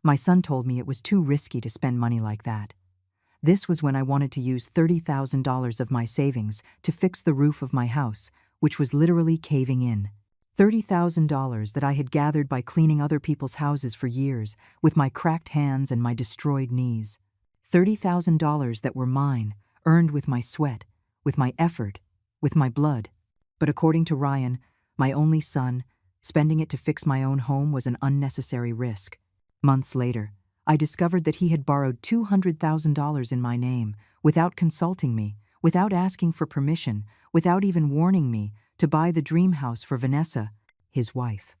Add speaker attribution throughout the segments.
Speaker 1: My son told me it was too risky to spend money like that. This was when I wanted to use $30,000 of my savings to fix the roof of my house, which was literally caving in. $30,000 that I had gathered by cleaning other people's houses for years, with my cracked hands and my destroyed knees. $30,000 that were mine, earned with my sweat, with my effort, with my blood. But according to Ryan, my only son, spending it to fix my own home was an unnecessary risk. Months later, I discovered that he had borrowed $200,000 in my name, without consulting me, without asking for permission, without even warning me, to buy the dream house for Vanessa, his wife.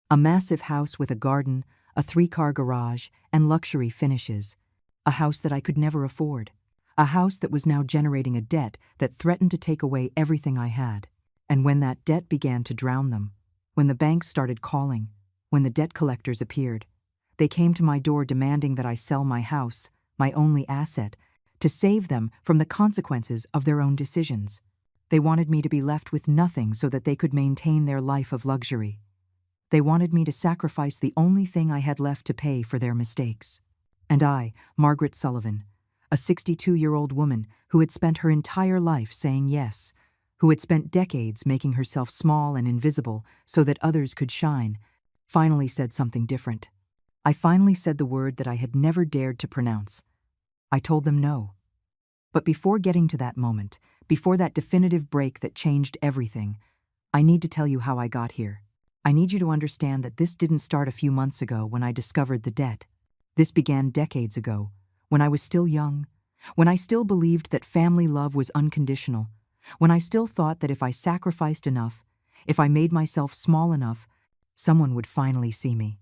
Speaker 1: A massive house with a garden, a 3-car garage, and luxury finishes. A house that I could never afford. A house that was now generating a debt that threatened to take away everything I had. And when that debt began to drown them, when the banks started calling, when the debt collectors appeared, they came to my door demanding that I sell my house, my only asset, to save them from the consequences of their own decisions. They wanted me to be left with nothing so that they could maintain their life of luxury. They wanted me to sacrifice the only thing I had left to pay for their mistakes. And I, Margaret Sullivan, a 62-year-old woman who had spent her entire life saying yes, who had spent decades making herself small and invisible so that others could shine, finally said something different. I finally said the word that I had never dared to pronounce. I told them no. But before getting to that moment, before that definitive break that changed everything, I need to tell you how I got here. I need you to understand that this didn't start a few months ago when I discovered the debt. This began decades ago, when I was still young, when I still believed that family love was unconditional, when I still thought that if I sacrificed enough, if I made myself small enough, someone would finally see me.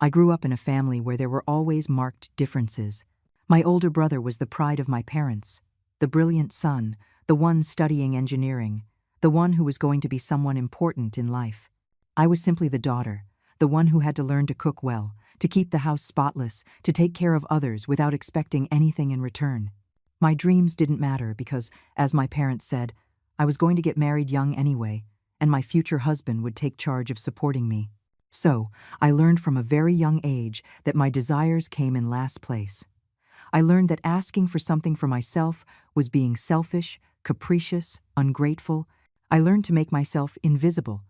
Speaker 1: I grew up in a family where there were always marked differences. My older brother was the pride of my parents, the brilliant son, the one studying engineering, the one who was going to be someone important in life. I was simply the daughter, the one who had to learn to cook well, to keep the house spotless, to take care of others without expecting anything in return. My dreams didn't matter because, as my parents said, I was going to get married young anyway, and my future husband would take charge of supporting me. So, I learned from a very young age that my desires came in last place. I learned that asking for something for myself was being selfish, capricious, ungrateful. I learned to make myself invisible,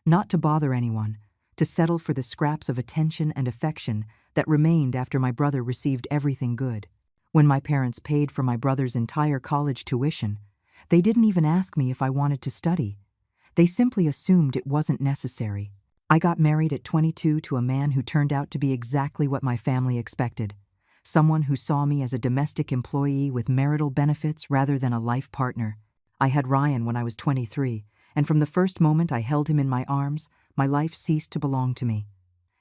Speaker 1: not to bother anyone, to settle for the scraps of attention and affection that remained after my brother received everything good. When my parents paid for my brother's entire college tuition, they didn't even ask me if I wanted to study. They simply assumed it wasn't necessary. I got married at 22 to a man who turned out to be exactly what my family expected. Someone who saw me as a domestic employee with marital benefits rather than a life partner. I had Ryan when I was 23, and from the first moment I held him in my arms, my life ceased to belong to me.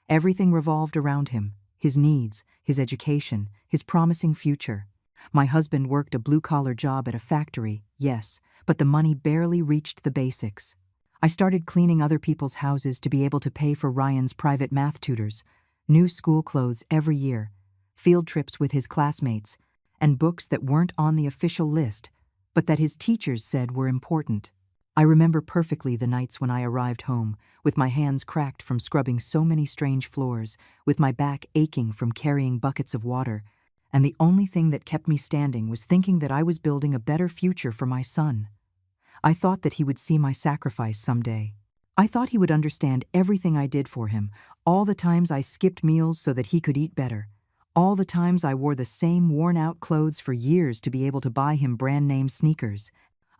Speaker 1: Everything revolved around him, his needs, his education, his promising future. My husband worked a blue-collar job at a factory, yes, but the money barely reached the basics. I started cleaning other people's houses to be able to pay for Ryan's private math tutors, new school clothes every year, field trips with his classmates, and books that weren't on the official list, but that his teachers said were important. I remember perfectly the nights when I arrived home, with my hands cracked from scrubbing so many strange floors, with my back aching from carrying buckets of water, and the only thing that kept me standing was thinking that I was building a better future for my son. I thought that he would see my sacrifice someday. I thought he would understand everything I did for him, all the times I skipped meals so that he could eat better, all the times I wore the same worn-out clothes for years to be able to buy him brand-name sneakers.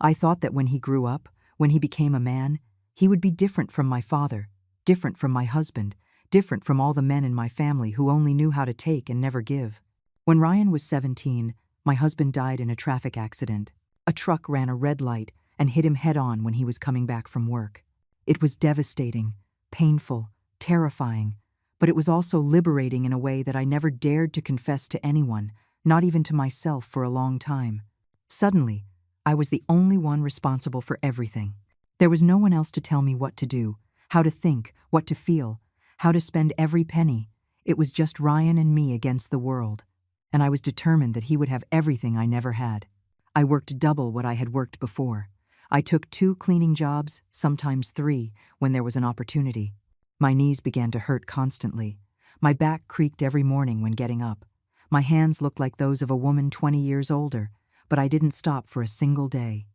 Speaker 1: I thought that when he grew up, when he became a man, he would be different from my father, different from my husband, different from all the men in my family who only knew how to take and never give. When Ryan was 17, my husband died in a traffic accident. A truck ran a red light and hit him head-on when he was coming back from work. It was devastating, painful, terrifying, but it was also liberating in a way that I never dared to confess to anyone, not even to myself for a long time. Suddenly, I was the only one responsible for everything. There was no one else to tell me what to do, how to think, what to feel, how to spend every penny. It was just Ryan and me against the world, and I was determined that he would have everything I never had. I worked double what I had worked before. I took 2 cleaning jobs, sometimes 3, when there was an opportunity. My knees began to hurt constantly. My back creaked every morning when getting up. My hands looked like those of a woman 20 years older, but I didn't stop for a single day.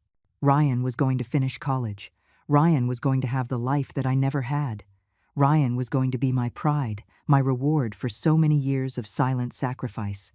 Speaker 1: Ryan was going to finish college. Ryan was going to have the life that I never had. Ryan was going to be my pride, my reward for so many years of silent sacrifice.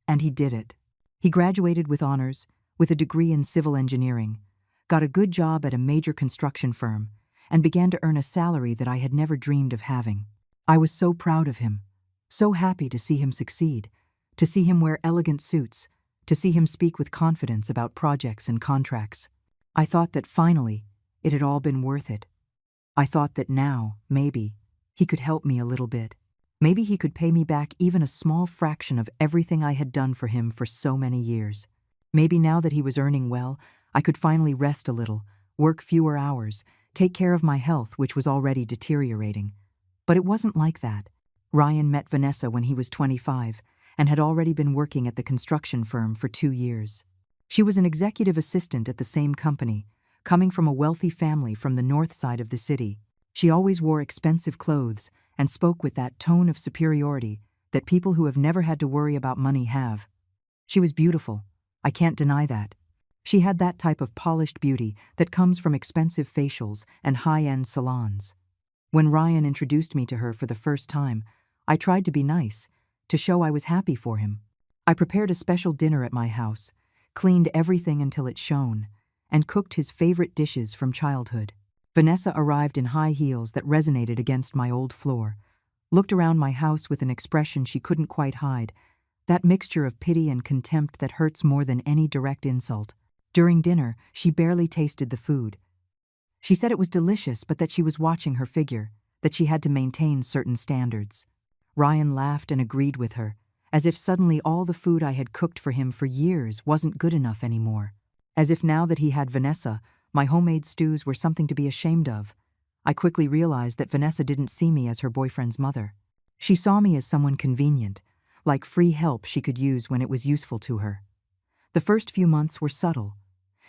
Speaker 1: And he did it. He graduated with honors, with a degree in civil engineering, got a good job at a major construction firm, and began to earn a salary that I had never dreamed of having. I was so proud of him, so happy to see him succeed, to see him wear elegant suits, to see him speak with confidence about projects and contracts. I thought that finally, it had all been worth it. I thought that now, maybe, he could help me a little bit. Maybe he could pay me back even a small fraction of everything I had done for him for so many years. Maybe now that he was earning well, I could finally rest a little, work fewer hours, take care of my health, which was already deteriorating. But it wasn't like that. Ryan met Vanessa when he was 25 and had already been working at the construction firm for 2 years. She was an executive assistant at the same company, coming from a wealthy family from the north side of the city. She always wore expensive clothes and spoke with that tone of superiority that people who have never had to worry about money have. She was beautiful. I can't deny that. She had that type of polished beauty that comes from expensive facials and high-end salons. When Ryan introduced me to her for the first time, I tried to be nice, to show I was happy for him. I prepared a special dinner at my house, cleaned everything until it shone, and cooked his favorite dishes from childhood. Vanessa arrived in high heels that resonated against my old floor, looked around my house with an expression she couldn't quite hide, that mixture of pity and contempt that hurts more than any direct insult. During dinner, she barely tasted the food. She said it was delicious, but that she was watching her figure, that she had to maintain certain standards. Ryan laughed and agreed with her, as if suddenly all the food I had cooked for him for years wasn't good enough anymore. As if now that he had Vanessa, my homemade stews were something to be ashamed of. I quickly realized that Vanessa didn't see me as her boyfriend's mother. She saw me as someone convenient, like free help she could use when it was useful to her. The first few months were subtle.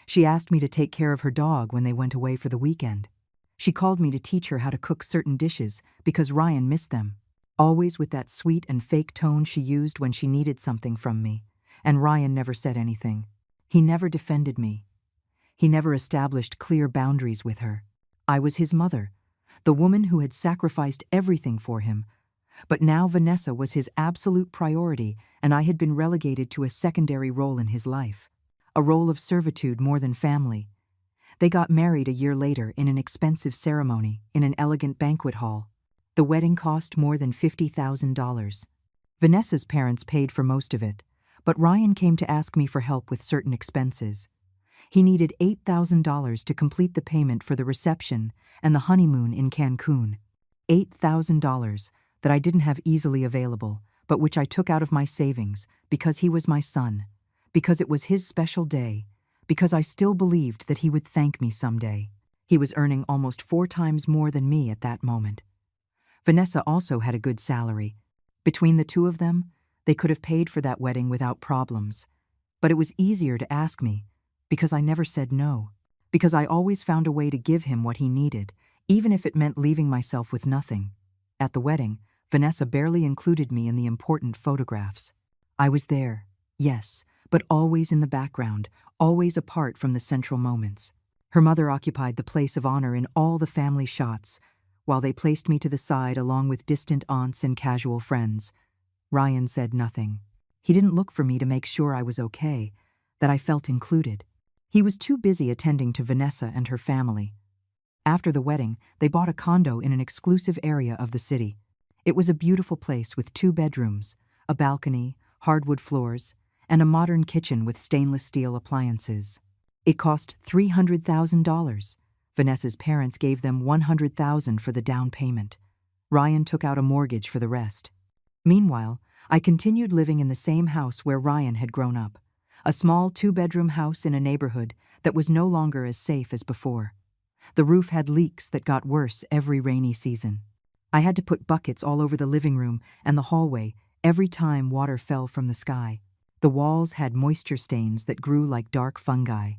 Speaker 1: She asked me to take care of her dog when they went away for the weekend. She called me to teach her how to cook certain dishes because Ryan missed them, always with that sweet and fake tone she used when she needed something from me. And Ryan never said anything. He never defended me. He never established clear boundaries with her. I was his mother, the woman who had sacrificed everything for him. But now Vanessa was his absolute priority, and I had been relegated to a secondary role in his life, a role of servitude more than family. They got married a year later in an expensive ceremony in an elegant banquet hall. The wedding cost more than $50,000. Vanessa's parents paid for most of it, but Ryan came to ask me for help with certain expenses. He needed $8,000 to complete the payment for the reception and the honeymoon in Cancun. $8,000 that I didn't have easily available, but which I took out of my savings because he was my son, because it was his special day, because I still believed that he would thank me someday. He was earning almost 4 times more than me at that moment. Vanessa also had a good salary. Between the two of them, they could have paid for that wedding without problems. But it was easier to ask me, because I never said no, because I always found a way to give him what he needed, even if it meant leaving myself with nothing. At the wedding, Vanessa barely included me in the important photographs. I was there, yes, but always in the background, always apart from the central moments. Her mother occupied the place of honor in all the family shots, while they placed me to the side along with distant aunts and casual friends. Ryan said nothing. He didn't look for me to make sure I was okay, that I felt included. He was too busy attending to Vanessa and her family. After the wedding, they bought a condo in an exclusive area of the city. It was a beautiful place with 2 bedrooms, a balcony, hardwood floors, and a modern kitchen with stainless steel appliances. It cost $300,000. Vanessa's parents gave them $100,000 for the down payment. Ryan took out a mortgage for the rest. Meanwhile, I continued living in the same house where Ryan had grown up, a small 2-bedroom house in a neighborhood that was no longer as safe as before. The roof had leaks that got worse every rainy season. I had to put buckets all over the living room and the hallway every time water fell from the sky. The walls had moisture stains that grew like dark fungi.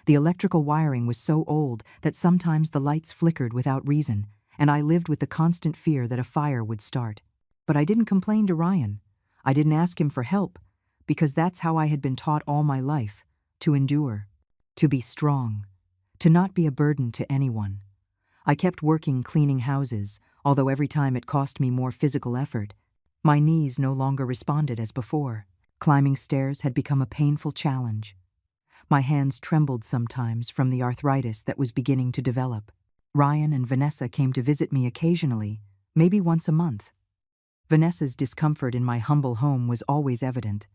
Speaker 1: The electrical wiring was so old that sometimes the lights flickered without reason, and I lived with the constant fear that a fire would start. But I didn't complain to Ryan. I didn't ask him for help, because that's how I had been taught all my life, to endure, to be strong, to not be a burden to anyone. I kept working cleaning houses, although every time it cost me more physical effort. My knees no longer responded as before. Climbing stairs had become a painful challenge. My hands trembled sometimes from the arthritis that was beginning to develop. Ryan and Vanessa came to visit me occasionally, maybe once a month. Vanessa's discomfort in my humble home was always evident.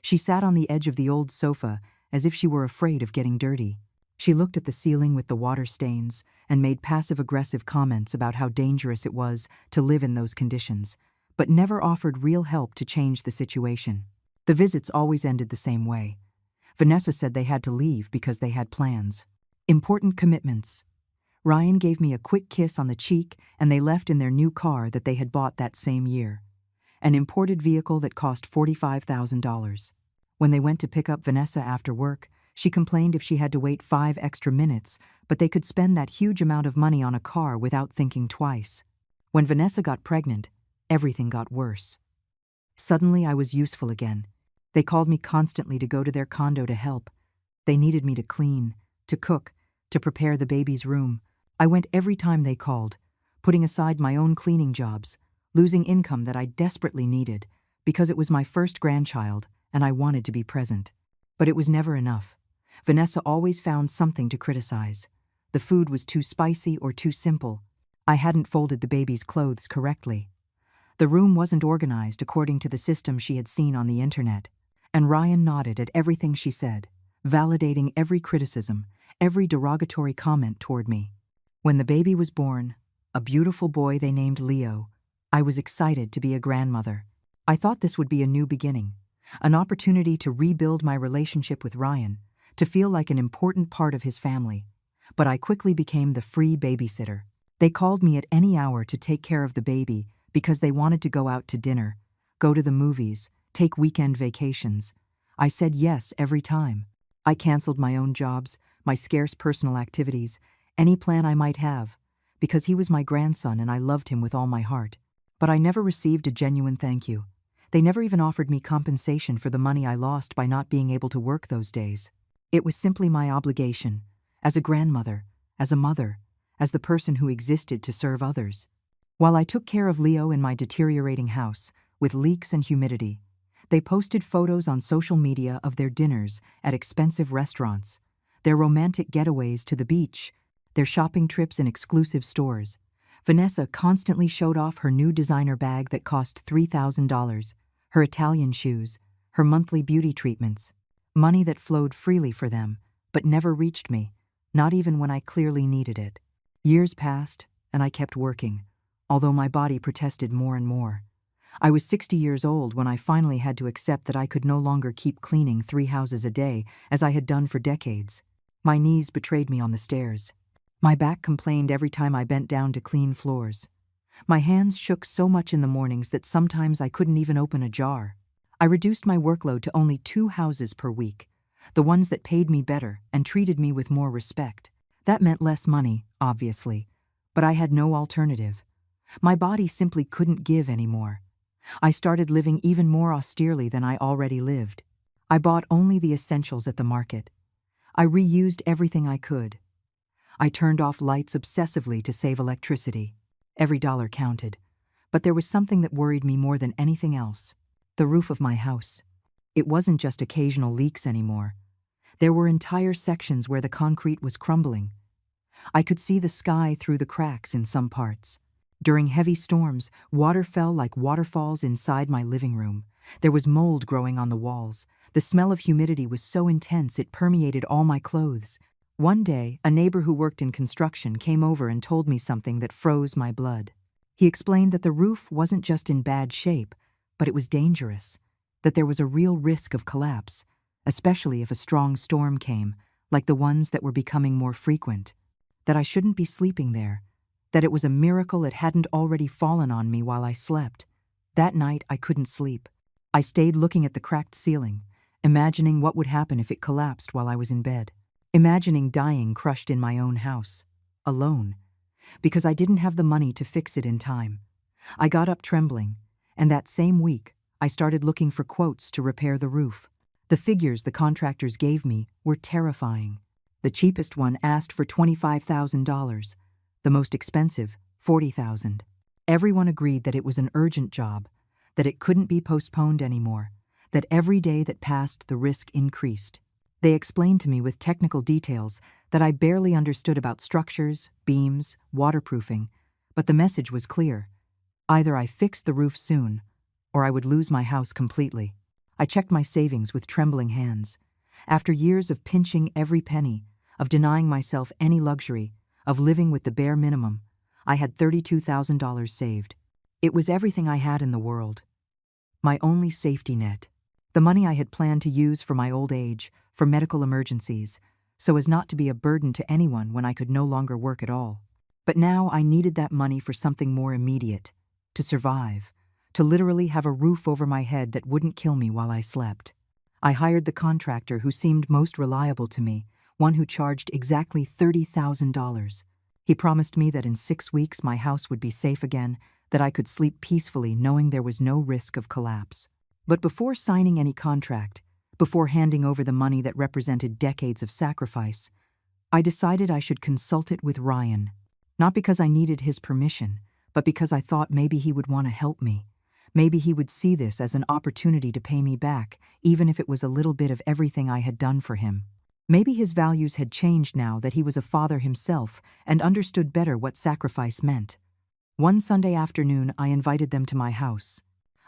Speaker 1: She sat on the edge of the old sofa as if she were afraid of getting dirty. She looked at the ceiling with the water stains and made passive-aggressive comments about how dangerous it was to live in those conditions, but never offered real help to change the situation. The visits always ended the same way. Vanessa said they had to leave because they had plans. Important commitments. Ryan gave me a quick kiss on the cheek and they left in their new car that they had bought that same year. An imported vehicle that cost $45,000. When they went to pick up Vanessa after work, she complained if she had to wait 5 extra minutes, but they could spend that huge amount of money on a car without thinking twice. When Vanessa got pregnant, everything got worse. Suddenly I was useful again. They called me constantly to go to their condo to help. They needed me to clean, to cook, to prepare the baby's room. I went every time they called, putting aside my own cleaning jobs, losing income that I desperately needed, because it was my first grandchild and I wanted to be present. But it was never enough. Vanessa always found something to criticize. The food was too spicy or too simple. I hadn't folded the baby's clothes correctly. The room wasn't organized according to the system she had seen on the internet. And Ryan nodded at everything she said, validating every criticism, every derogatory comment toward me. When the baby was born, a beautiful boy they named Leo, I was excited to be a grandmother. I thought this would be a new beginning, an opportunity to rebuild my relationship with Ryan, to feel like an important part of his family. But I quickly became the free babysitter. They called me at any hour to take care of the baby because they wanted to go out to dinner, go to the movies, take weekend vacations. I said yes every time. I canceled my own jobs, my scarce personal activities, any plan I might have, because he was my grandson and I loved him with all my heart. But I never received a genuine thank you. They never even offered me compensation for the money I lost by not being able to work those days. It was simply my obligation, as a grandmother, as a mother, as the person who existed to serve others. While I took care of Leo in my deteriorating house, with leaks and humidity, they posted photos on social media of their dinners at expensive restaurants, their romantic getaways to the beach, their shopping trips in exclusive stores. Vanessa constantly showed off her new designer bag that cost $3,000, her Italian shoes, her monthly beauty treatments, money that flowed freely for them, but never reached me, not even when I clearly needed it. Years passed, and I kept working, although my body protested more and more. I was 60 years old when I finally had to accept that I could no longer keep cleaning 3 houses a day as I had done for decades. My knees betrayed me on the stairs. My back complained every time I bent down to clean floors. My hands shook so much in the mornings that sometimes I couldn't even open a jar. I reduced my workload to only 2 houses per week, the ones that paid me better and treated me with more respect. That meant less money, obviously, but I had no alternative. My body simply couldn't give anymore. I started living even more austerely than I already lived. I bought only the essentials at the market. I reused everything I could. I turned off lights obsessively to save electricity. Every dollar counted. But there was something that worried me more than anything else: the roof of my house. It wasn't just occasional leaks anymore. There were entire sections where the concrete was crumbling. I could see the sky through the cracks in some parts. During heavy storms, water fell like waterfalls inside my living room. There was mold growing on the walls. The smell of humidity was so intense it permeated all my clothes. One day, a neighbor who worked in construction came over and told me something that froze my blood. He explained that the roof wasn't just in bad shape, but it was dangerous, that there was a real risk of collapse, especially if a strong storm came, like the ones that were becoming more frequent, that I shouldn't be sleeping there, that it was a miracle it hadn't already fallen on me while I slept. That night, I couldn't sleep. I stayed looking at the cracked ceiling, imagining what would happen if it collapsed while I was in bed, imagining dying crushed in my own house, alone, because I didn't have the money to fix it in time. I got up trembling, And that same week, I started looking for quotes to repair the roof. The figures the contractors gave me were terrifying. The cheapest one asked for $25,000. The most expensive, $40,000. Everyone agreed that it was an urgent job, that it couldn't be postponed anymore, that every day that passed the risk increased. They explained to me with technical details that I barely understood about structures, beams, waterproofing, but the message was clear. Either I fixed the roof soon, or I would lose my house completely. I checked my savings with trembling hands. After years of pinching every penny, of denying myself any luxury, of living with the bare minimum, I had $32,000 saved. It was everything I had in the world. My only safety net. The money I had planned to use for my old age, for medical emergencies, so as not to be a burden to anyone when I could no longer work at all. But now I needed that money for something more immediate, to survive, to literally have a roof over my head that wouldn't kill me while I slept. I hired the contractor who seemed most reliable to me, one who charged exactly $30,000. He promised me that in 6 weeks my house would be safe again, that I could sleep peacefully knowing there was no risk of collapse. But before signing any contract, before handing over the money that represented decades of sacrifice, I decided I should consult it with Ryan. Not because I needed his permission, but because I thought maybe he would want to help me. Maybe he would see this as an opportunity to pay me back, even if it was a little bit of everything I had done for him. Maybe his values had changed now that he was a father himself and understood better what sacrifice meant. One Sunday afternoon, I invited them to my house.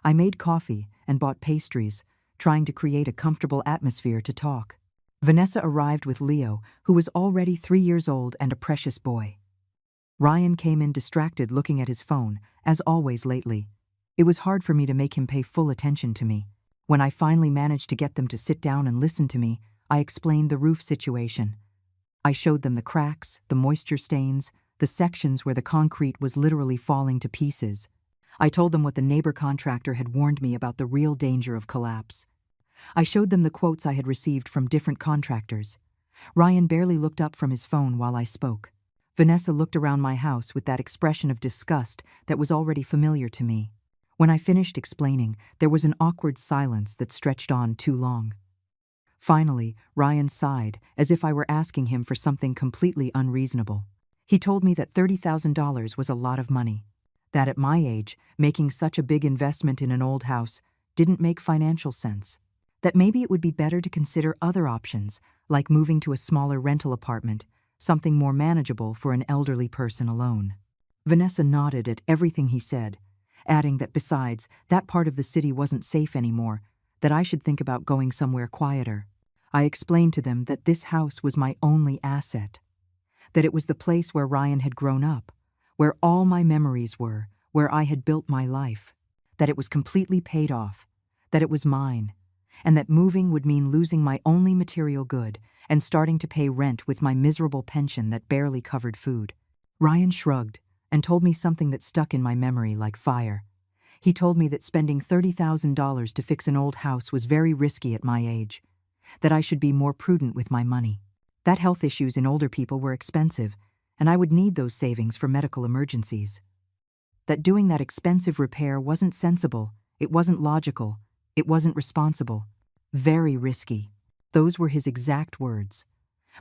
Speaker 1: I made coffee and bought pastries, trying to create a comfortable atmosphere to talk. Vanessa arrived with Leo, who was already 3 years old and a precious boy. Ryan came in distracted looking at his phone, as always lately. It was hard for me to make him pay full attention to me. When I finally managed to get them to sit down and listen to me, I explained the roof situation. I showed them the cracks, the moisture stains, the sections where the concrete was literally falling to pieces. I told them what the neighbor contractor had warned me about the real danger of collapse. I showed them the quotes I had received from different contractors. Ryan barely looked up from his phone while I spoke. Vanessa looked around my house with that expression of disgust that was already familiar to me. When I finished explaining, there was an awkward silence that stretched on too long. Finally, Ryan sighed, as if I were asking him for something completely unreasonable. He told me that $30,000 was a lot of money. That at my age, making such a big investment in an old house didn't make financial sense. That maybe it would be better to consider other options, like moving to a smaller rental apartment, something more manageable for an elderly person alone. Vanessa nodded at everything he said, adding that besides, that part of the city wasn't safe anymore, that I should think about going somewhere quieter. I explained to them that this house was my only asset, that it was the place where Ryan had grown up, where all my memories were, where I had built my life, that it was completely paid off, that it was mine, and that moving would mean losing my only material good and starting to pay rent with my miserable pension that barely covered food. Ryan shrugged and told me something that stuck in my memory like fire. He told me that spending $30,000 to fix an old house was very risky at my age, that I should be more prudent with my money, that health issues in older people were expensive, and I would need those savings for medical emergencies, that doing that expensive repair wasn't sensible, it wasn't logical, it wasn't responsible, very risky. Those were his exact words.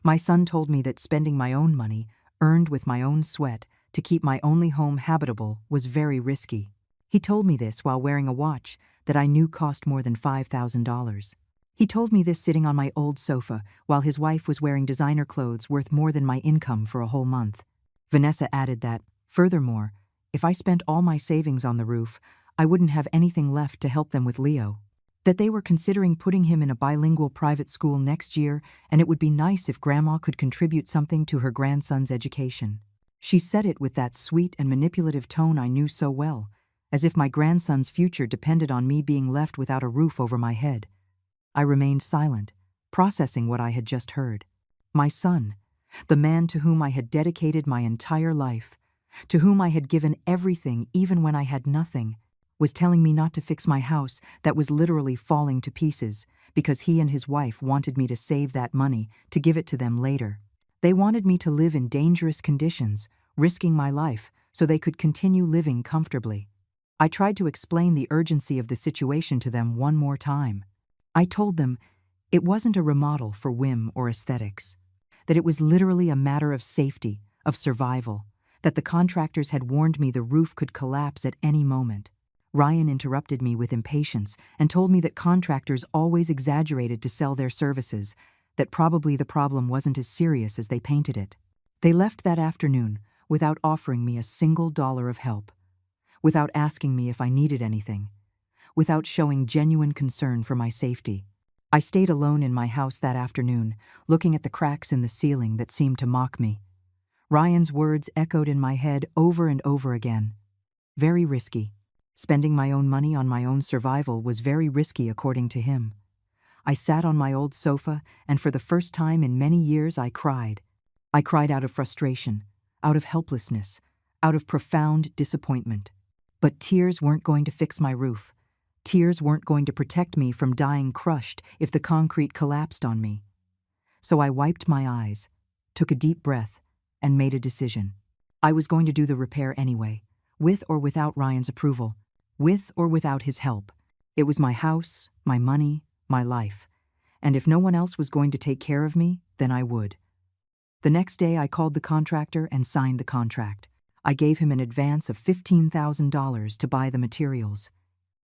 Speaker 1: My son told me that spending my own money, earned with my own sweat, to keep my only home habitable was very risky. He told me this while wearing a watch that I knew cost more than $5,000. He told me this sitting on my old sofa while his wife was wearing designer clothes worth more than my income for a whole month. Vanessa added that, furthermore, if I spent all my savings on the roof, I wouldn't have anything left to help them with Leo. That they were considering putting him in a bilingual private school next year, and it would be nice if Grandma could contribute something to her grandson's education. She said it with that sweet and manipulative tone I knew so well, as if my grandson's future depended on me being left without a roof over my head. I remained silent, processing what I had just heard. My son, the man to whom I had dedicated my entire life, to whom I had given everything even when I had nothing, was telling me not to fix my house that was literally falling to pieces because he and his wife wanted me to save that money to give it to them later. They wanted me to live in dangerous conditions, risking my life so they could continue living comfortably. I tried to explain the urgency of the situation to them one more time. I told them it wasn't a remodel for whim or aesthetics, that it was literally a matter of safety, of survival, that the contractors had warned me the roof could collapse at any moment. Ryan interrupted me with impatience and told me that contractors always exaggerated to sell their services, that probably the problem wasn't as serious as they painted it. They left that afternoon without offering me a single dollar of help, without asking me if I needed anything, without showing genuine concern for my safety. I stayed alone in my house that afternoon, looking at the cracks in the ceiling that seemed to mock me. Ryan's words echoed in my head over and over again. Very risky. Spending my own money on my own survival was very risky, according to him. I sat on my old sofa, and for the first time in many years I cried. I cried out of frustration, out of helplessness, out of profound disappointment. But tears weren't going to fix my roof. Tears weren't going to protect me from dying crushed if the concrete collapsed on me. So I wiped my eyes, took a deep breath, and made a decision. I was going to do the repair anyway, with or without Ryan's approval, with or without his help. It was my house, my money, my life, and if no one else was going to take care of me, then I would. The next day I called the contractor and signed the contract. I gave him an advance of $15,000 to buy the materials.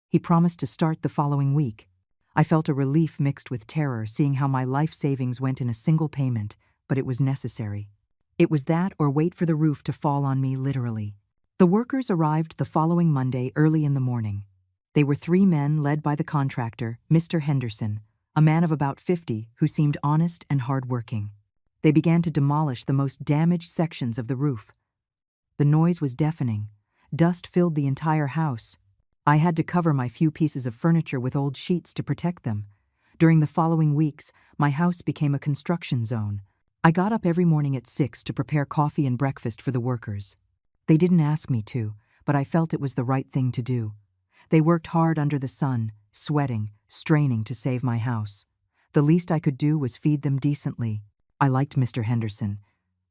Speaker 1: He promised to start the following week. I felt a relief mixed with terror seeing how my life savings went in a single payment, but it was necessary. It was that or wait for the roof to fall on me, literally. The workers arrived the following Monday early in the morning. They were 3 men led by the contractor, Mr. Henderson, a man of about 50 who seemed honest and hardworking. They began to demolish the most damaged sections of the roof. The noise was deafening. Dust filled the entire house. I had to cover my few pieces of furniture with old sheets to protect them. During the following weeks, my house became a construction zone. I got up every morning at 6 to prepare coffee and breakfast for the workers. They didn't ask me to, but I felt it was the right thing to do. They worked hard under the sun, sweating, straining to save my house. The least I could do was feed them decently. I liked Mr. Henderson.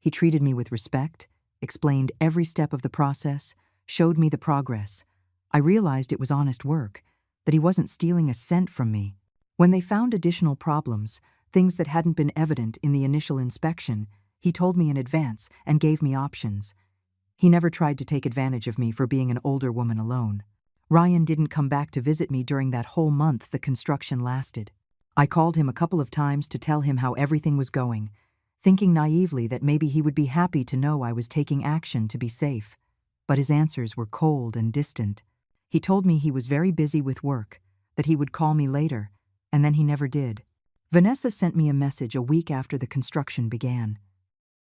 Speaker 1: He treated me with respect, explained every step of the process, showed me the progress. I realized it was honest work, that he wasn't stealing a cent from me. When they found additional problems, things that hadn't been evident in the initial inspection, he told me in advance and gave me options. He never tried to take advantage of me for being an older woman alone. Ryan didn't come back to visit me during that whole month the construction lasted. I called him a couple of times to tell him how everything was going, thinking naively that maybe he would be happy to know I was taking action to be safe. But his answers were cold and distant. He told me he was very busy with work, that he would call me later, and then he never did. Vanessa sent me a message a week after the construction began.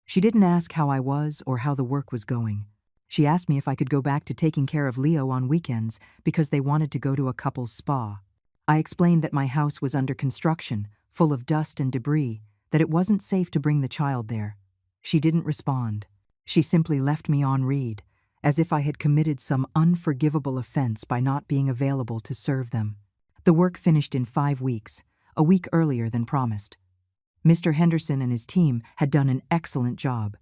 Speaker 1: She didn't ask how I was or how the work was going. She asked me if I could go back to taking care of Leo on weekends because they wanted to go to a couple's spa. I explained that my house was under construction, full of dust and debris, that it wasn't safe to bring the child there. She didn't respond. She simply left me on read, as if I had committed some unforgivable offense by not being available to serve them. The work finished in 5 weeks, a week earlier than promised. Mr. Henderson and his team had done an excellent job.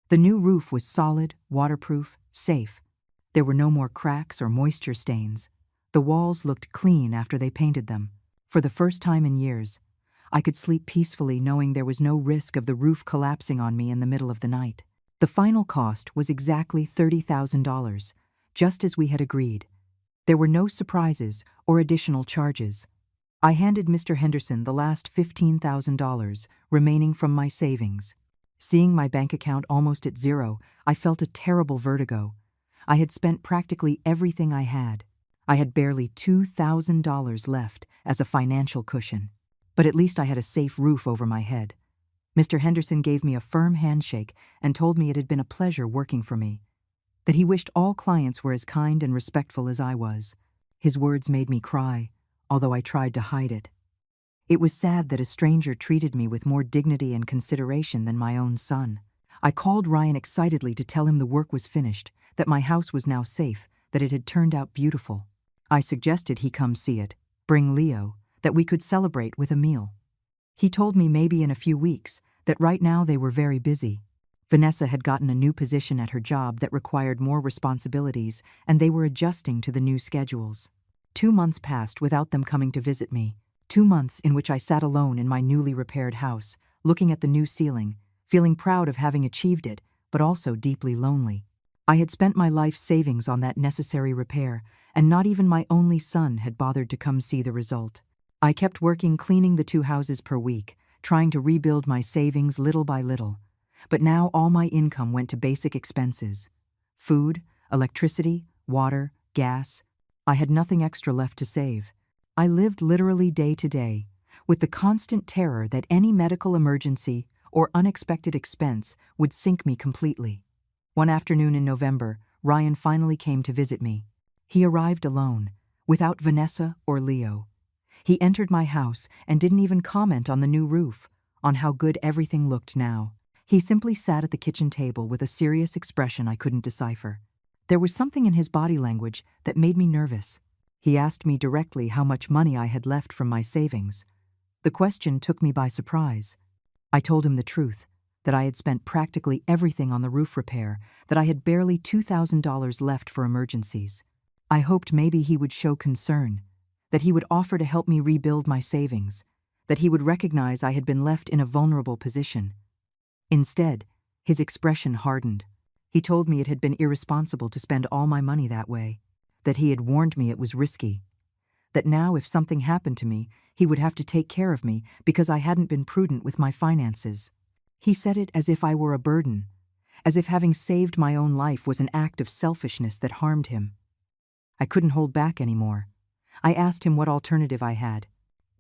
Speaker 1: The new roof was solid, waterproof, safe. There were no more cracks or moisture stains. The walls looked clean after they painted them. For the first time in years, I could sleep peacefully knowing there was no risk of the roof collapsing on me in the middle of the night. The final cost was exactly $30,000, just as we had agreed. There were no surprises or additional charges. I handed Mr. Henderson the last $15,000 remaining from my savings. Seeing my bank account almost at zero, I felt a terrible vertigo. I had spent practically everything I had. I had barely $2,000 left as a financial cushion. But at least I had a safe roof over my head. Mr. Henderson gave me a firm handshake and told me it had been a pleasure working for me, that he wished all clients were as kind and respectful as I was. His words made me cry, although I tried to hide it. It was sad that a stranger treated me with more dignity and consideration than my own son. I called Ryan excitedly to tell him the work was finished, that my house was now safe, that it had turned out beautiful. I suggested he come see it, bring Leo, that we could celebrate with a meal. He told me maybe in a few weeks, that right now they were very busy. Vanessa had gotten a new position at her job that required more responsibilities, and they were adjusting to the new schedules. 2 months passed without them coming to visit me. 2 months in which I sat alone in my newly repaired house, looking at the new ceiling, feeling proud of having achieved it, but also deeply lonely. I had spent my life savings on that necessary repair, and not even my only son had bothered to come see the result. I kept working cleaning the 2 houses per week, trying to rebuild my savings little by little. But now all my income went to basic expenses. Food, electricity, water, gas. I had nothing extra left to save. I lived literally day to day, with the constant terror that any medical emergency or unexpected expense would sink me completely. One afternoon in November, Ryan finally came to visit me. He arrived alone, without Vanessa or Leo. He entered my house and didn't even comment on the new roof, on how good everything looked now. He simply sat at the kitchen table with a serious expression I couldn't decipher. There was something in his body language that made me nervous. He asked me directly how much money I had left from my savings. The question took me by surprise. I told him the truth, that I had spent practically everything on the roof repair, that I had barely $2,000 left for emergencies. I hoped maybe he would show concern, that he would offer to help me rebuild my savings, that he would recognize I had been left in a vulnerable position. Instead, his expression hardened. He told me it had been irresponsible to spend all my money that way, that he had warned me it was risky, that now if something happened to me, he would have to take care of me because I hadn't been prudent with my finances. He said it as if I were a burden, as if having saved my own life was an act of selfishness that harmed him. I couldn't hold back anymore. I asked him what alternative I had.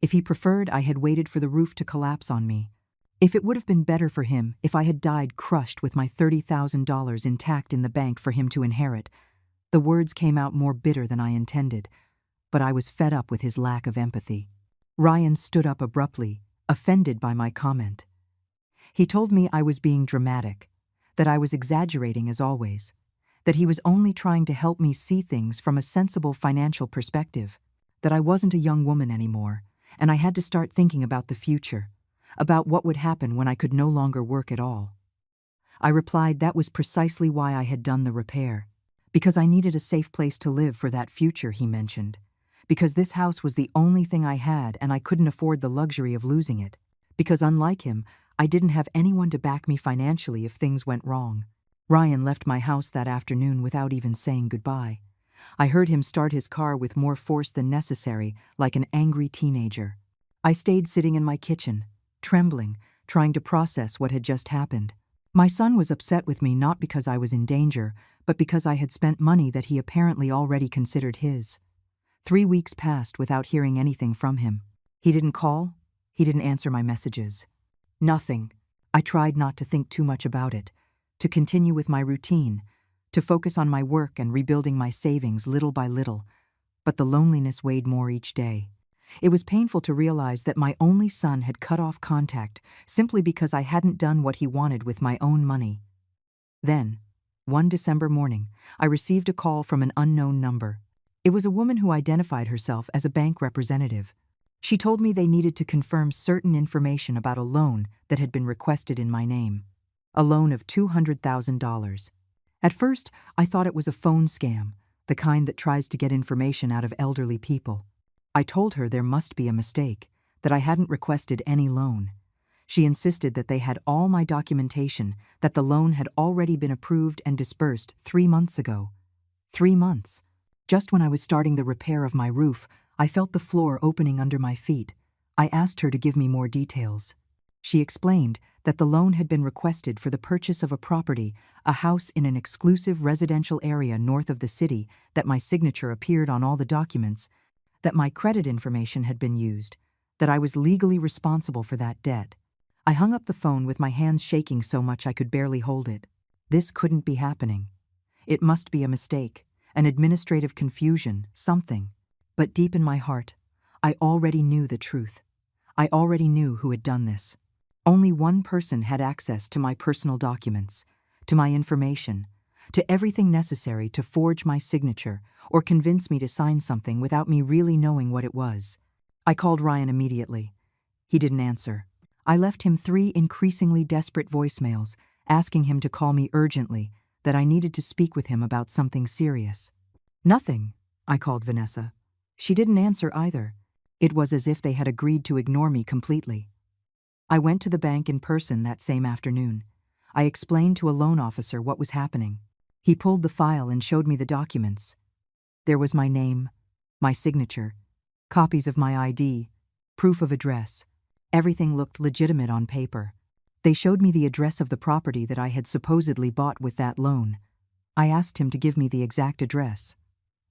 Speaker 1: If he preferred I had waited for the roof to collapse on me. If it would have been better for him if I had died crushed with my $30,000 intact in the bank for him to inherit. The words came out more bitter than I intended, but I was fed up with his lack of empathy. Ryan stood up abruptly, offended by my comment. He told me I was being dramatic, that I was exaggerating as always, that he was only trying to help me see things from a sensible financial perspective, that I wasn't a young woman anymore, and I had to start thinking about the future, about what would happen when I could no longer work at all. I replied that was precisely why I had done the repair, because I needed a safe place to live for that future he mentioned, because this house was the only thing I had and I couldn't afford the luxury of losing it, because unlike him, I didn't have anyone to back me financially if things went wrong. Ryan left my house that afternoon without even saying goodbye. I heard him start his car with more force than necessary, like an angry teenager. I stayed sitting in my kitchen, trembling, trying to process what had just happened. My son was upset with me not because I was in danger, but because I had spent money that he apparently already considered his. 3 weeks passed without hearing anything from him. He didn't call. He didn't answer my messages. Nothing. I tried not to think too much about it, to continue with my routine, to focus on my work and rebuilding my savings little by little, but the loneliness weighed more each day. It was painful to realize that my only son had cut off contact simply because I hadn't done what he wanted with my own money. Then, one December morning, I received a call from an unknown number. It was a woman who identified herself as a bank representative. She told me they needed to confirm certain information about a loan that had been requested in my name. A loan of $200,000. At first, I thought it was a phone scam, the kind that tries to get information out of elderly people. I told her there must be a mistake, that I hadn't requested any loan. She insisted that they had all my documentation, that the loan had already been approved and disbursed 3 months ago. 3 months. Just when I was starting the repair of my roof, I felt the floor opening under my feet. I asked her to give me more details. She explained that the loan had been requested for the purchase of a property, a house in an exclusive residential area north of the city, that my signature appeared on all the documents, that my credit information had been used, that I was legally responsible for that debt. I hung up the phone with my hands shaking so much I could barely hold it. This couldn't be happening. It must be a mistake, an administrative confusion, something. But deep in my heart, I already knew the truth. I already knew who had done this. Only one person had access to my personal documents, to my information, to everything necessary to forge my signature or convince me to sign something without me really knowing what it was. I called Ryan immediately. He didn't answer. I left him 3 increasingly desperate voicemails, asking him to call me urgently, that I needed to speak with him about something serious. Nothing, I called Vanessa. She didn't answer either. It was as if they had agreed to ignore me completely. I went to the bank in person that same afternoon. I explained to a loan officer what was happening. He pulled the file and showed me the documents. There was my name, my signature, copies of my ID, proof of address. Everything looked legitimate on paper. They showed me the address of the property that I had supposedly bought with that loan. I asked him to give me the exact address.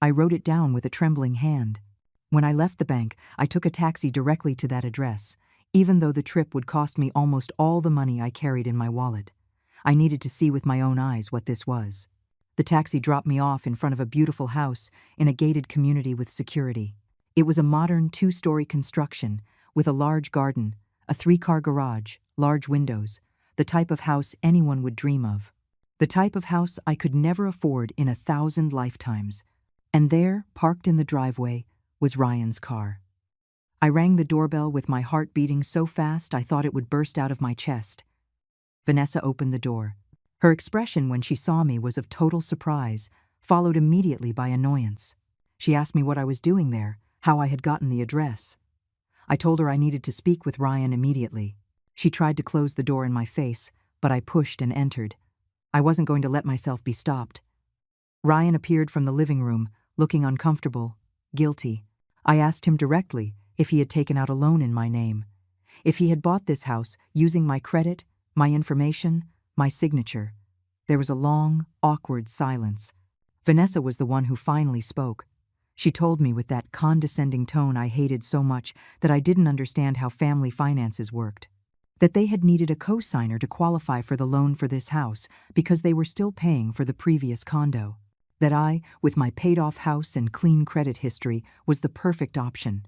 Speaker 1: I wrote it down with a trembling hand. When I left the bank, I took a taxi directly to that address, even though the trip would cost me almost all the money I carried in my wallet. I needed to see with my own eyes what this was. The taxi dropped me off in front of a beautiful house in a gated community with security. It was a modern 2-story construction with a large garden, a 3-car garage, large windows, the type of house anyone would dream of. The type of house I could never afford in 1,000 lifetimes. And there, parked in the driveway, was Ryan's car. I rang the doorbell with my heart beating so fast I thought it would burst out of my chest. Vanessa opened the door. Her expression when she saw me was of total surprise, followed immediately by annoyance. She asked me what I was doing there, how I had gotten the address. I told her I needed to speak with Ryan immediately. She tried to close the door in my face, but I pushed and entered. I wasn't going to let myself be stopped. Ryan appeared from the living room, looking uncomfortable, guilty. I asked him directly if he had taken out a loan in my name, if he had bought this house using my credit, my information, my signature. There was a long, awkward silence. Vanessa was the one who finally spoke. She told me with that condescending tone I hated so much that I didn't understand how family finances worked. That they had needed a co-signer to qualify for the loan for this house because they were still paying for the previous condo. That I, with my paid-off house and clean credit history, was the perfect option.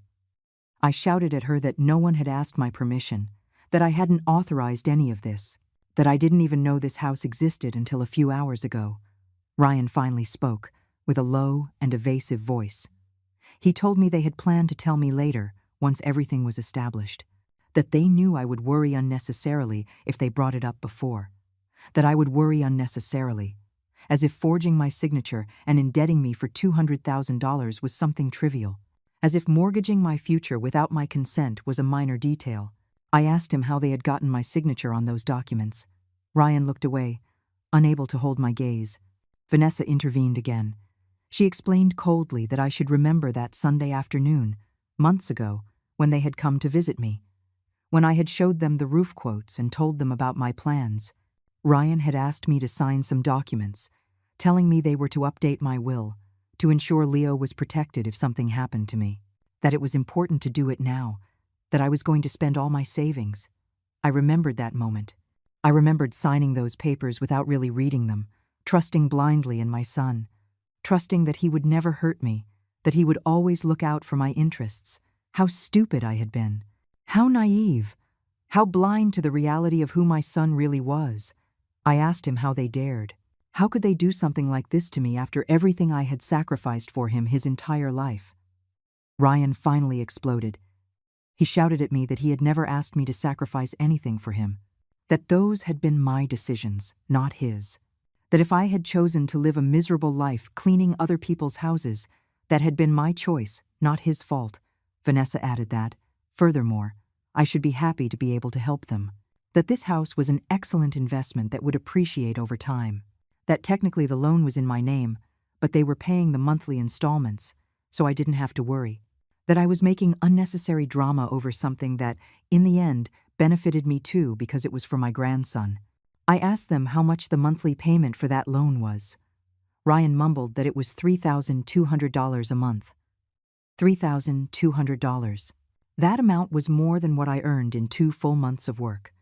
Speaker 1: I shouted at her that no one had asked my permission, that I hadn't authorized any of this, that I didn't even know this house existed until a few hours ago. Ryan finally spoke, with a low and evasive voice. He told me they had planned to tell me later, once everything was established, that they knew I would worry unnecessarily if they brought it up before, that I would worry unnecessarily, as if forging my signature and indebting me for $200,000 was something trivial, as if mortgaging my future without my consent was a minor detail. I asked him how they had gotten my signature on those documents. Ryan looked away, unable to hold my gaze. Vanessa intervened again. She explained coldly that I should remember that Sunday afternoon, months ago, when they had come to visit me. When I had showed them the roof quotes and told them about my plans, Ryan had asked me to sign some documents, telling me they were to update my will, to ensure Leo was protected if something happened to me, that it was important to do it now, that I was going to spend all my savings. I remembered that moment. I remembered signing those papers without really reading them, trusting blindly in my son, trusting that he would never hurt me, that he would always look out for my interests. How stupid I had been. How naive. How blind to the reality of who my son really was. I asked him how they dared. How could they do something like this to me after everything I had sacrificed for him his entire life? Ryan finally exploded. He shouted at me that he had never asked me to sacrifice anything for him, that those had been my decisions, not his, that if I had chosen to live a miserable life cleaning other people's houses, that had been my choice, not his fault. Vanessa added that, furthermore, I should be happy to be able to help them, that this house was an excellent investment that would appreciate over time, that technically the loan was in my name, but they were paying the monthly installments, so I didn't have to worry, that I was making unnecessary drama over something that, in the end, benefited me too because it was for my grandson. I asked them how much the monthly payment for that loan was. Ryan mumbled that it was $3,200 a month. $3,200. That amount was more than what I earned in 2 full months of work.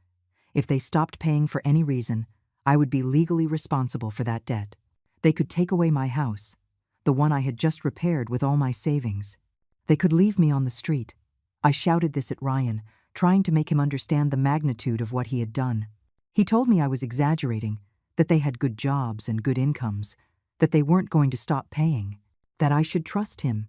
Speaker 1: If they stopped paying for any reason, I would be legally responsible for that debt. They could take away my house, the one I had just repaired with all my savings. They could leave me on the street. I shouted this at Ryan, trying to make him understand the magnitude of what he had done. He told me I was exaggerating, that they had good jobs and good incomes, that they weren't going to stop paying, that I should trust him.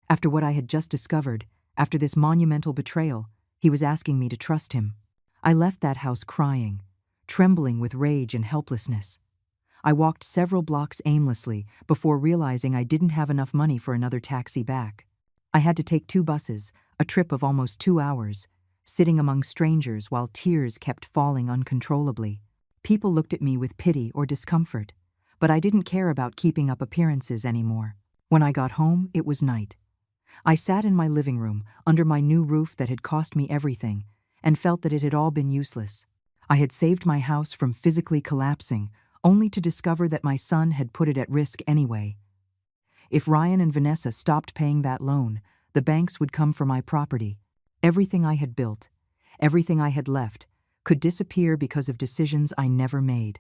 Speaker 1: After what I had just discovered, after this monumental betrayal, he was asking me to trust him. I left that house crying, trembling with rage and helplessness. I walked several blocks aimlessly before realizing I didn't have enough money for another taxi back. I had to take 2 buses, a trip of almost 2 hours, sitting among strangers while tears kept falling uncontrollably. People looked at me with pity or discomfort, but I didn't care about keeping up appearances anymore. When I got home, it was night. I sat in my living room, under my new roof that had cost me everything, and felt that it had all been useless. I had saved my house from physically collapsing, only to discover that my son had put it at risk anyway. If Ryan and Vanessa stopped paying that loan, the banks would come for my property. Everything I had built, everything I had left, could disappear because of decisions I never made.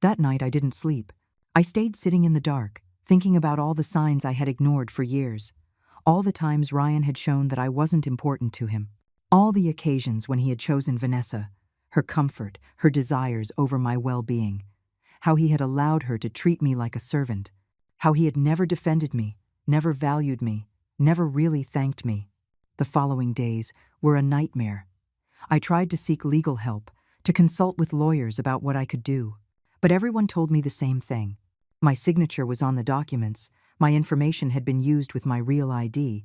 Speaker 1: That night I didn't sleep. I stayed sitting in the dark, thinking about all the signs I had ignored for years. All the times Ryan had shown that I wasn't important to him. All the occasions when he had chosen Vanessa, her comfort, her desires over my well-being. How he had allowed her to treat me like a servant. How he had never defended me, never valued me, never really thanked me. The following days were a nightmare. I tried to seek legal help, to consult with lawyers about what I could do. But everyone told me the same thing. My signature was on the documents, my information had been used with my real ID.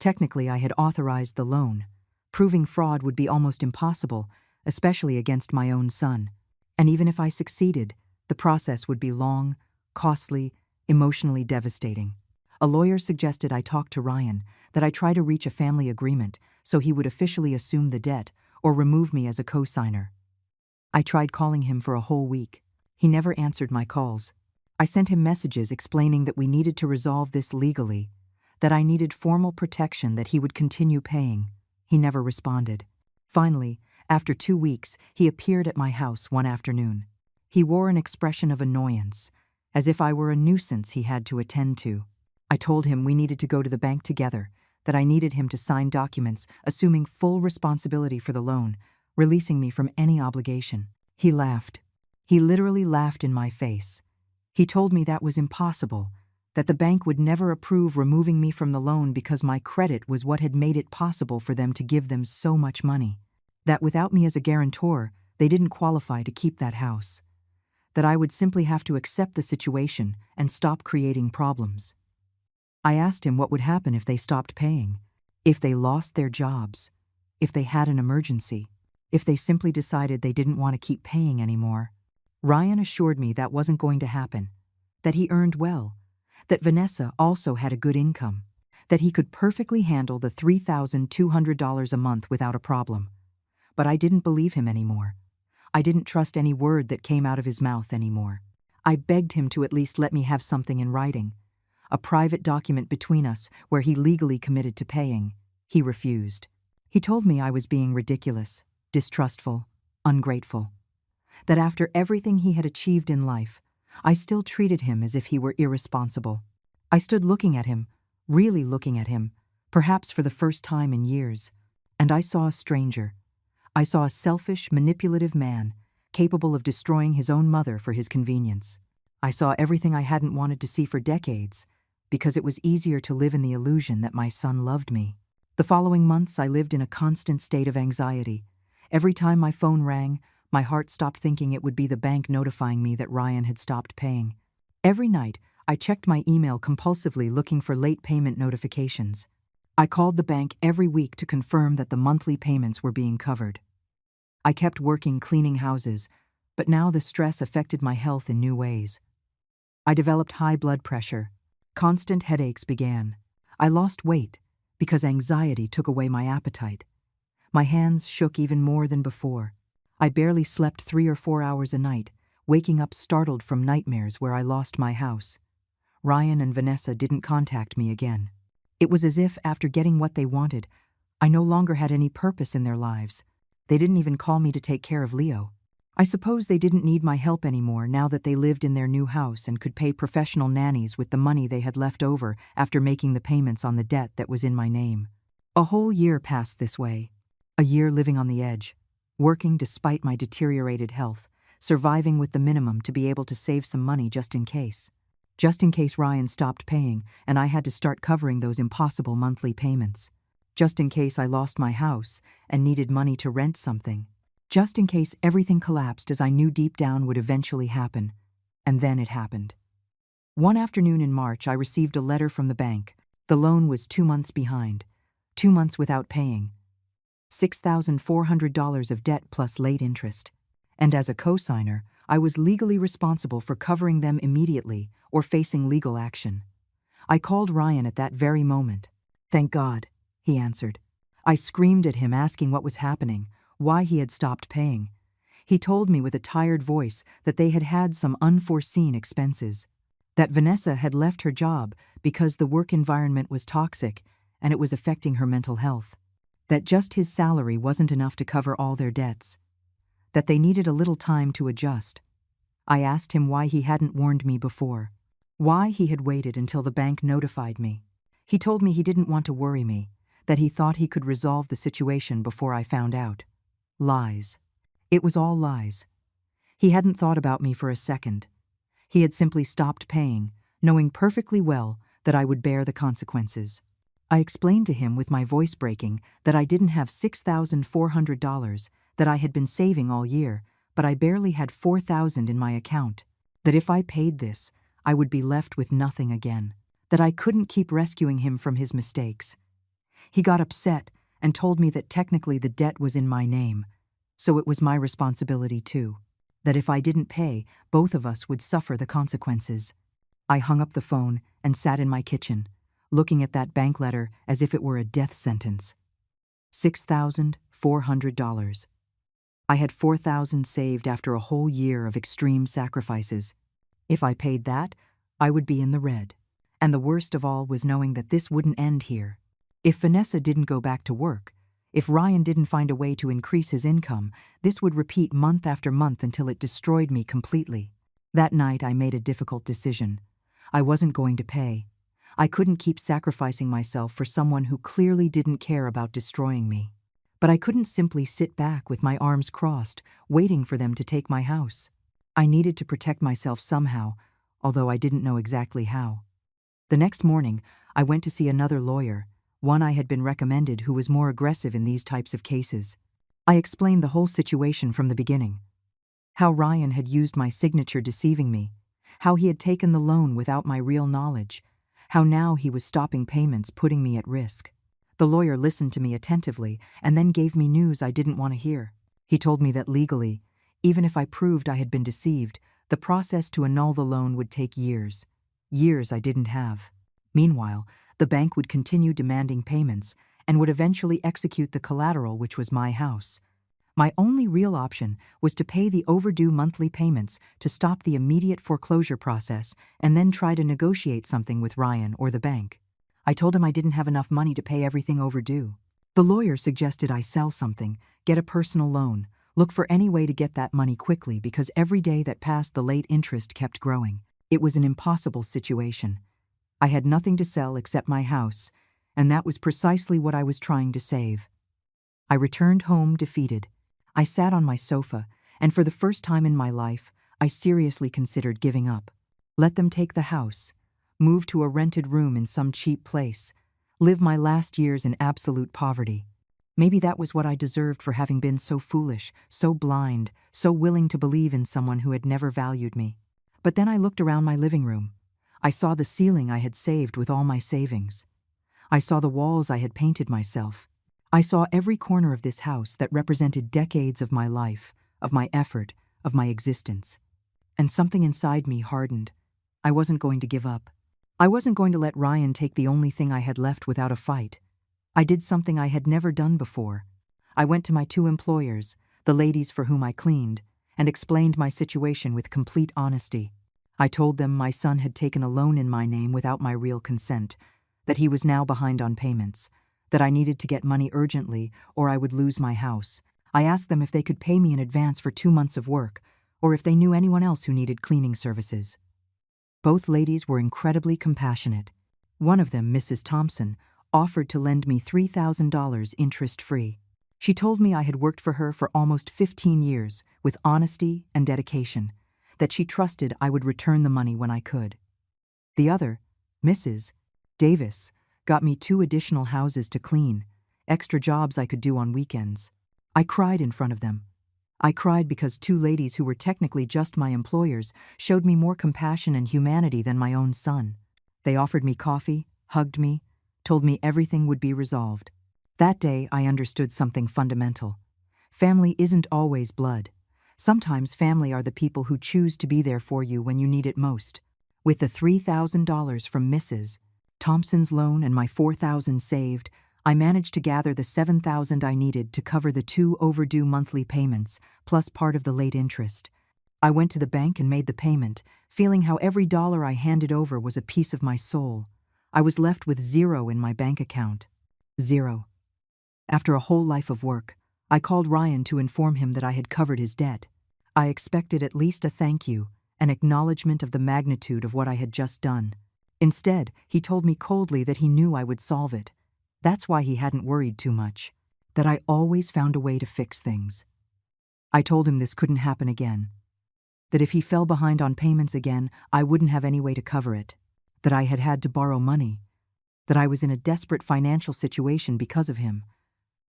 Speaker 1: Technically, I had authorized the loan. Proving fraud would be almost impossible, especially against my own son. And even if I succeeded, the process would be long, costly, emotionally devastating. A lawyer suggested I talk to Ryan, that I try to reach a family agreement so he would officially assume the debt or remove me as a co-signer. I tried calling him for a whole week. He never answered my calls. I sent him messages explaining that we needed to resolve this legally, that I needed formal protection that he would continue paying. He never responded. Finally, after 2 weeks, he appeared at my house one afternoon. He wore an expression of annoyance, as if I were a nuisance he had to attend to. I told him we needed to go to the bank together, that I needed him to sign documents assuming full responsibility for the loan, releasing me from any obligation. He laughed. He literally laughed in my face. He told me that was impossible, that the bank would never approve removing me from the loan because my credit was what had made it possible for them to give them so much money. That without me as a guarantor, they didn't qualify to keep that house. That I would simply have to accept the situation and stop creating problems. I asked him what would happen if they stopped paying, if they lost their jobs, if they had an emergency, if they simply decided they didn't want to keep paying anymore. Ryan assured me that wasn't going to happen, that he earned well, that Vanessa also had a good income, that he could perfectly handle the $3,200 a month without a problem. But I didn't believe him anymore. I didn't trust any word that came out of his mouth anymore. I begged him to at least let me have something in writing, a private document between us where he legally committed to paying. He refused. He told me I was being ridiculous, distrustful, ungrateful. That after everything he had achieved in life, I still treated him as if he were irresponsible. I stood looking at him, really looking at him, perhaps for the first time in years, and I saw a stranger. I saw a selfish, manipulative man, capable of destroying his own mother for his convenience. I saw everything I hadn't wanted to see for decades, because it was easier to live in the illusion that my son loved me. The following months, I lived in a constant state of anxiety. Every time my phone rang, my heart stopped thinking it would be the bank notifying me that Ryan had stopped paying. Every night, I checked my email compulsively looking for late payment notifications. I called the bank every week to confirm that the monthly payments were being covered. I kept working cleaning houses, but now the stress affected my health in new ways. I developed high blood pressure. Constant headaches began. I lost weight because anxiety took away my appetite. My hands shook even more than before. I barely slept 3 or 4 hours a night, waking up startled from nightmares where I lost my house. Ryan and Vanessa didn't contact me again. It was as if, after getting what they wanted, I no longer had any purpose in their lives. They didn't even call me to take care of Leo. I suppose they didn't need my help anymore now that they lived in their new house and could pay professional nannies with the money they had left over after making the payments on the debt that was in my name. A whole year passed this way. A year living on the edge, working despite my deteriorated health, surviving with the minimum to be able to save some money just in case. Just in case Ryan stopped paying and I had to start covering those impossible monthly payments. Just in case I lost my house and needed money to rent something. just in case everything collapsed, as I knew deep down would eventually happen. And then it happened. One afternoon in March, I received a letter from the bank. The loan was 2 months behind, 2 months without paying, $6,400 of debt plus late interest. And as a co-signer, I was legally responsible for covering them immediately or facing legal action. I called Ryan at that very moment. "Thank God," he answered. I screamed at him, asking what was happening, why he had stopped paying. He told me with a tired voice that they had had some unforeseen expenses, that Vanessa had left her job because the work environment was toxic and it was affecting her mental health, that just his salary wasn't enough to cover all their debts, that they needed a little time to adjust. I asked him why he hadn't warned me before, why he had waited until the bank notified me. He told me he didn't want to worry me, that he thought he could resolve the situation before I found out. Lies. It was all lies. He hadn't thought about me for a second. He had simply stopped paying, knowing perfectly well that I would bear the consequences. I explained to him with my voice breaking that I didn't have $6,400 that I had been saving all year, but I barely had $4,000 in my account, that if I paid this, I would be left with nothing again, that I couldn't keep rescuing him from his mistakes. He got upset and told me that technically the debt was in my name, so it was my responsibility too, that if I didn't pay, both of us would suffer the consequences. I hung up the phone and sat in my kitchen, looking at that bank letter as if it were a death sentence. $6,400. I had $4,000 saved after a whole year of extreme sacrifices. If I paid that, I would be in the red. And the worst of all was knowing that this wouldn't end here. If Vanessa didn't go back to work, if Ryan didn't find a way to increase his income, this would repeat month after month until it destroyed me completely. That night I made a difficult decision. I wasn't going to pay. I couldn't keep sacrificing myself for someone who clearly didn't care about destroying me. But I couldn't simply sit back with my arms crossed, waiting for them to take my house. I needed to protect myself somehow, although I didn't know exactly how. The next morning, I went to see another lawyer, one I had been recommended who was more aggressive in these types of cases. I explained the whole situation from the beginning. How Ryan had used my signature deceiving me, how he had taken the loan without my real knowledge, how now he was stopping payments, putting me at risk. The lawyer listened to me attentively and then gave me news I didn't want to hear. He told me that legally, even if I proved I had been deceived, the process to annul the loan would take years. Years I didn't have. Meanwhile, the bank would continue demanding payments and would eventually execute the collateral, which was my house. My only real option was to pay the overdue monthly payments to stop the immediate foreclosure process and then try to negotiate something with Ryan or the bank. I told him I didn't have enough money to pay everything overdue. The lawyer suggested I sell something, get a personal loan, look for any way to get that money quickly because every day that passed the late interest kept growing. It was an impossible situation. I had nothing to sell except my house, and that was precisely what I was trying to save. I returned home defeated. I sat on my sofa, and for the first time in my life, I seriously considered giving up. Let them take the house, move to a rented room in some cheap place, live my last years in absolute poverty. Maybe that was what I deserved for having been so foolish, so blind, so willing to believe in someone who had never valued me. But then I looked around my living room. I saw the ceiling I had saved with all my savings. I saw the walls I had painted myself. I saw every corner of this house that represented decades of my life, of my effort, of my existence. And something inside me hardened. I wasn't going to give up. I wasn't going to let Ryan take the only thing I had left without a fight. I did something I had never done before. I went to my 2 employers, the ladies for whom I cleaned, and explained my situation with complete honesty. I told them my son had taken a loan in my name without my real consent, that he was now behind on payments, that I needed to get money urgently or I would lose my house. I asked them if they could pay me in advance for 2 months of work, or if they knew anyone else who needed cleaning services. Both ladies were incredibly compassionate. One of them, Mrs. Thompson, offered to lend me $3,000 interest-free. She told me I had worked for her for almost 15 years with honesty and dedication, that she trusted I would return the money when I could. The other, Mrs. Davis, got me 2 additional houses to clean, extra jobs I could do on weekends. I cried in front of them. I cried because two ladies who were technically just my employers showed me more compassion and humanity than my own son. They offered me coffee, hugged me, told me everything would be resolved. That day, I understood something fundamental. Family isn't always blood. Sometimes family are the people who choose to be there for you when you need it most. With the $3,000 from Mrs. Thompson's loan and my $4,000 saved, I managed to gather the $7,000 I needed to cover the 2 overdue monthly payments, plus part of the late interest. I went to the bank and made the payment, feeling how every dollar I handed over was a piece of my soul. I was left with $0 in my bank account. $0. After a whole life of work, I called Ryan to inform him that I had covered his debt. I expected at least a thank you, an acknowledgement of the magnitude of what I had just done. Instead, he told me coldly that he knew I would solve it. That's why he hadn't worried too much, that I always found a way to fix things. I told him this couldn't happen again, that if he fell behind on payments again, I wouldn't have any way to cover it, that I had had to borrow money, that I was in a desperate financial situation because of him.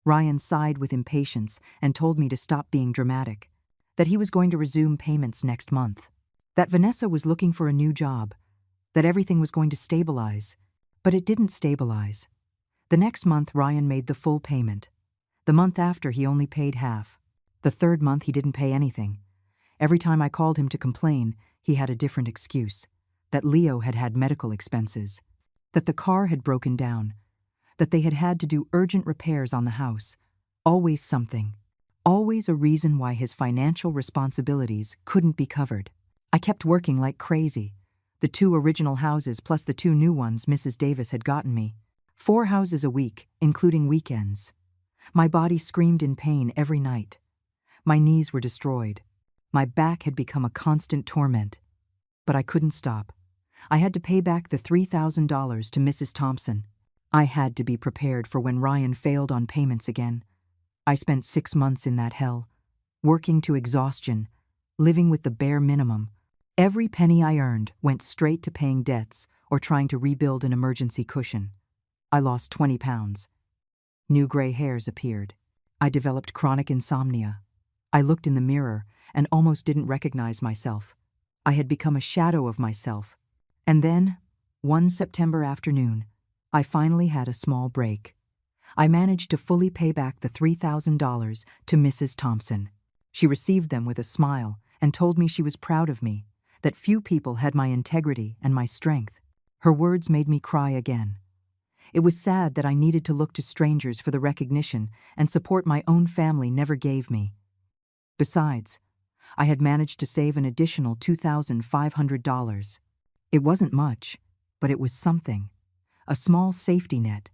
Speaker 1: Ryan sighed with impatience and told me to stop being dramatic, that he was going to resume payments next month, that Vanessa was looking for a new job, that everything was going to stabilize, but it didn't stabilize. The next month, Ryan made the full payment. The month after, he only paid half. The third month, he didn't pay anything. Every time I called him to complain, he had a different excuse, that Leo had had medical expenses, that the car had broken down, that they had had to do urgent repairs on the house. Always something. Always a reason why his financial responsibilities couldn't be covered. I kept working like crazy. The 2 original houses plus the 2 new ones Mrs. Davis had gotten me. 4 houses a week, including weekends. My body screamed in pain every night. My knees were destroyed. My back had become a constant torment. But I couldn't stop. I had to pay back the $3,000 to Mrs. Thompson. I had to be prepared for when Ryan failed on payments again. I spent 6 months in that hell, working to exhaustion, living with the bare minimum. Every penny I earned went straight to paying debts or trying to rebuild an emergency cushion. I lost 20 pounds. New gray hairs appeared. I developed chronic insomnia. I looked in the mirror and almost didn't recognize myself. I had become a shadow of myself. And then, one September afternoon, I finally had a small break. I managed to fully pay back the $3,000 to Mrs. Thompson. She received them with a smile and told me she was proud of me, that few people had my integrity and my strength. Her words made me cry again. It was sad that I needed to look to strangers for the recognition and support my own family never gave me. Besides, I had managed to save an additional $2,500. It wasn't much, but it was something. A small safety net,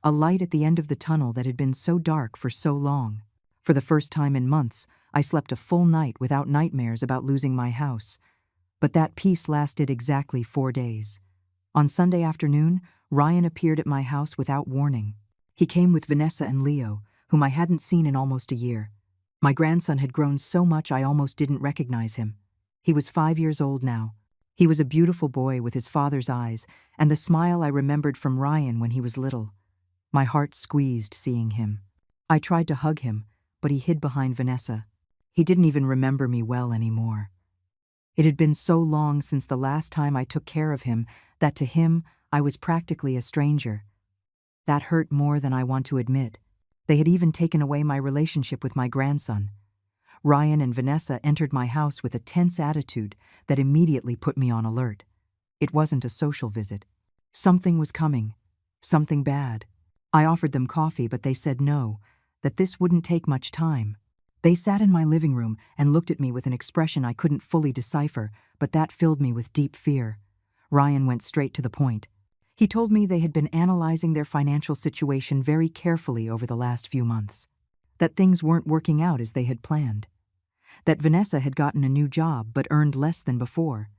Speaker 1: a light at the end of the tunnel that had been so dark for so long. For the first time in months, I slept a full night without nightmares about losing my house. But that peace lasted exactly 4 days. On Sunday afternoon, Ryan appeared at my house without warning. He came with Vanessa and Leo, whom I hadn't seen in almost a year. My grandson had grown so much I almost didn't recognize him. He was 5 years old now. He was a beautiful boy with his father's eyes and the smile I remembered from Ryan when he was little. My heart squeezed seeing him. I tried to hug him, but he hid behind Vanessa. He didn't even remember me well anymore. It had been so long since the last time I took care of him that to him I was practically a stranger. That hurt more than I want to admit. They had even taken away my relationship with my grandson. Ryan and Vanessa entered my house with a tense attitude that immediately put me on alert. It wasn't a social visit. Something was coming. Something bad. I offered them coffee, but they said no, that this wouldn't take much time. They sat in my living room and looked at me with an expression I couldn't fully decipher, but that filled me with deep fear. Ryan went straight to the point. He told me they had been analyzing their financial situation very carefully over the last few months, that things weren't working out as they had planned, that Vanessa had gotten a new job but earned less than before,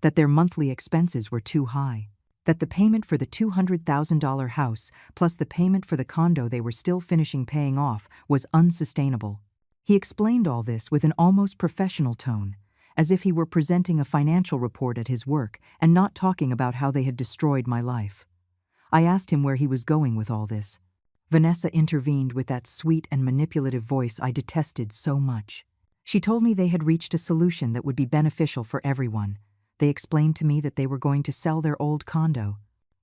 Speaker 1: that their monthly expenses were too high, that the payment for the $200,000 house plus the payment for the condo they were still finishing paying off was unsustainable. He explained all this with an almost professional tone, as if he were presenting a financial report at his work and not talking about how they had destroyed my life. I asked him where he was going with all this. Vanessa intervened with that sweet and manipulative voice I detested so much. She told me they had reached a solution that would be beneficial for everyone. They explained to me that they were going to sell their old condo.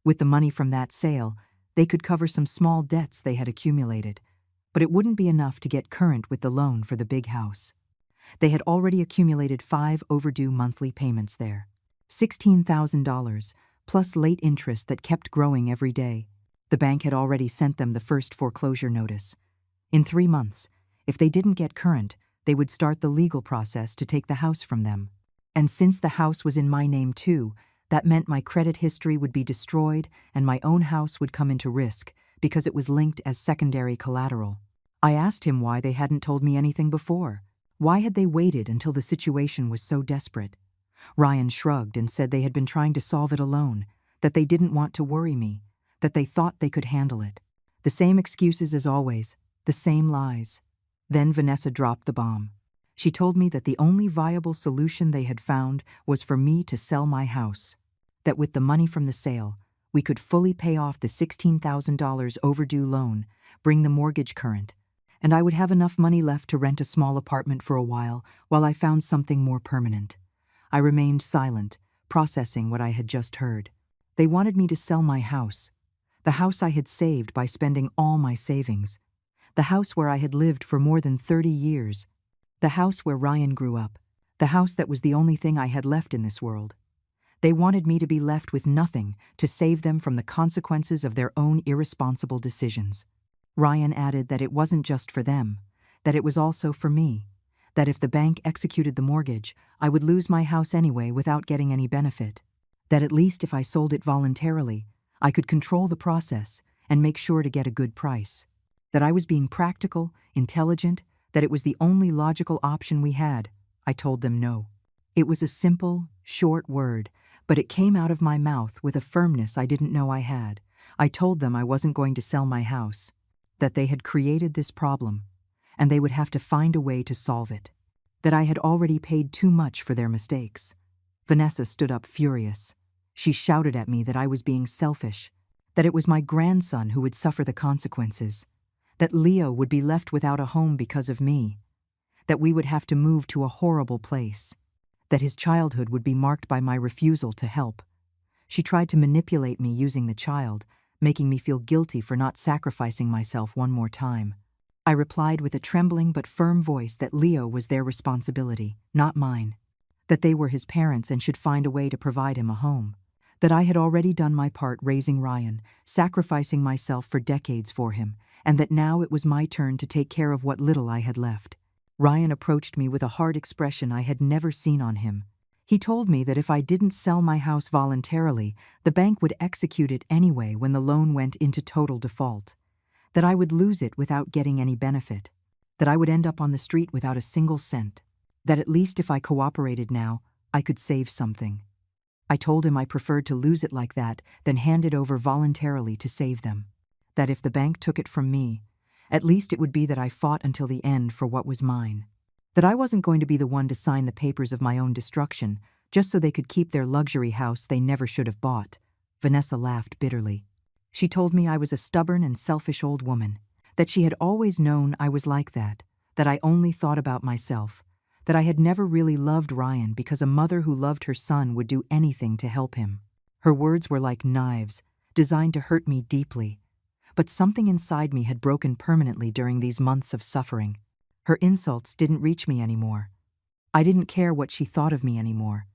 Speaker 1: With the money from that sale, they could cover some small debts they had accumulated, but it wouldn't be enough to get current with the loan for the big house. They had already accumulated 5 overdue monthly payments there. $16,000, plus late interest that kept growing every day. The bank had already sent them the first foreclosure notice. In 3 months, if they didn't get current, they would start the legal process to take the house from them. And since the house was in my name too, that meant my credit history would be destroyed and my own house would come into risk because it was linked as secondary collateral. I asked him why they hadn't told me anything before. Why had they waited until the situation was so desperate? Ryan shrugged and said they had been trying to solve it alone, that they didn't want to worry me, that they thought they could handle it. The same excuses as always, the same lies. Then Vanessa dropped the bomb. She told me that the only viable solution they had found was for me to sell my house, that with the money from the sale, we could fully pay off the $16,000 overdue loan, bring the mortgage current, and I would have enough money left to rent a small apartment for a while I found something more permanent. I remained silent, processing what I had just heard. They wanted me to sell my house, the house I had saved by spending all my savings, the house where I had lived for more than 30 years, the house where Ryan grew up, the house that was the only thing I had left in this world. They wanted me to be left with nothing to save them from the consequences of their own irresponsible decisions. Ryan added that it wasn't just for them, that it was also for me, that if the bank executed the mortgage, I would lose my house anyway without getting any benefit, that at least if I sold it voluntarily, I could control the process and make sure to get a good price, that I was being practical, intelligent, that it was the only logical option we had. I told them no. It was a simple, short word, but it came out of my mouth with a firmness I didn't know I had. I told them I wasn't going to sell my house, that they had created this problem, and they would have to find a way to solve it, that I had already paid too much for their mistakes. Vanessa stood up furious. She shouted at me that I was being selfish, that it was my grandson who would suffer the consequences, that Leo would be left without a home because of me, that we would have to move to a horrible place, that his childhood would be marked by my refusal to help. She tried to manipulate me using the child, making me feel guilty for not sacrificing myself one more time. I replied with a trembling but firm voice that Leo was their responsibility, not mine, that they were his parents and should find a way to provide him a home, that I had already done my part raising Ryan, sacrificing myself for decades for him, and that now it was my turn to take care of what little I had left. Ryan approached me with a hard expression I had never seen on him. He told me that if I didn't sell my house voluntarily, the bank would execute it anyway when the loan went into total default, that I would lose it without getting any benefit, that I would end up on the street without a single cent, that at least if I cooperated now, I could save something. I told him I preferred to lose it like that than hand it over voluntarily to save them, that if the bank took it from me, at least it would be that I fought until the end for what was mine, that I wasn't going to be the one to sign the papers of my own destruction just so they could keep their luxury house they never should have bought. Vanessa laughed bitterly. She told me I was a stubborn and selfish old woman, that she had always known I was like that I only thought about myself, that I had never really loved Ryan because a mother who loved her son would do anything to help him. Her words were like knives, designed to hurt me deeply. But something inside me had broken permanently during these months of suffering. Her insults didn't reach me anymore. I didn't care what she thought of me anymore.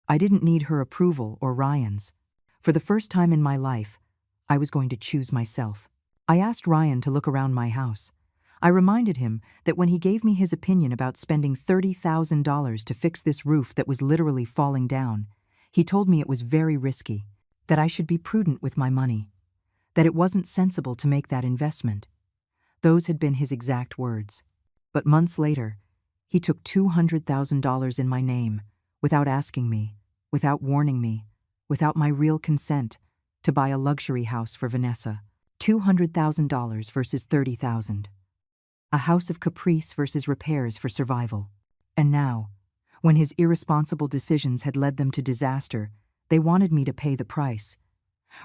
Speaker 1: I didn't need her approval or Ryan's. For the first time in my life, I was going to choose myself. I asked Ryan to look around my house. I reminded him that when he gave me his opinion about spending $30,000 to fix this roof that was literally falling down, he told me it was very risky, that I should be prudent with my money, that it wasn't sensible to make that investment. Those had been his exact words. But months later, he took $200,000 in my name, without asking me, without warning me, without my real consent, to buy a luxury house for Vanessa. $200,000 versus $30,000. A house of caprice versus repairs for survival. And now, when his irresponsible decisions had led them to disaster, they wanted me to pay the price.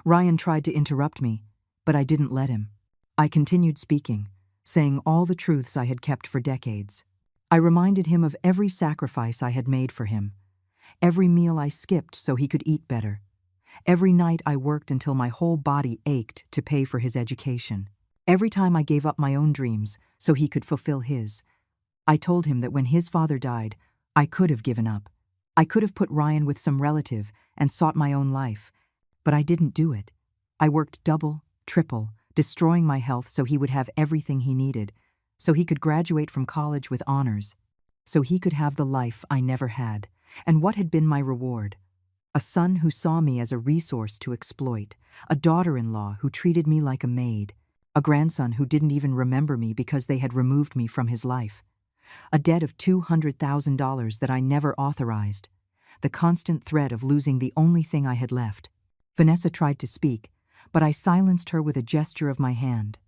Speaker 1: Ryan tried to interrupt me, but I didn't let him. I continued speaking, saying all the truths I had kept for decades. I reminded him of every sacrifice I had made for him, every meal I skipped so he could eat better, every night I worked until my whole body ached to pay for his education, every time I gave up my own dreams so he could fulfill his. I told him that when his father died, I could have given up. I could have put Ryan with some relative and sought my own life, but I didn't do it. I worked double, triple, destroying my health so he would have everything he needed, so he could graduate from college with honors, so he could have the life I never had. And what had been my reward? A son who saw me as a resource to exploit, a daughter-in-law who treated me like a maid, a grandson who didn't even remember me because they had removed me from his life, a debt of $200,000 that I never authorized, the constant threat of losing the only thing I had left. Vanessa tried to speak, but I silenced her with a gesture of my hand.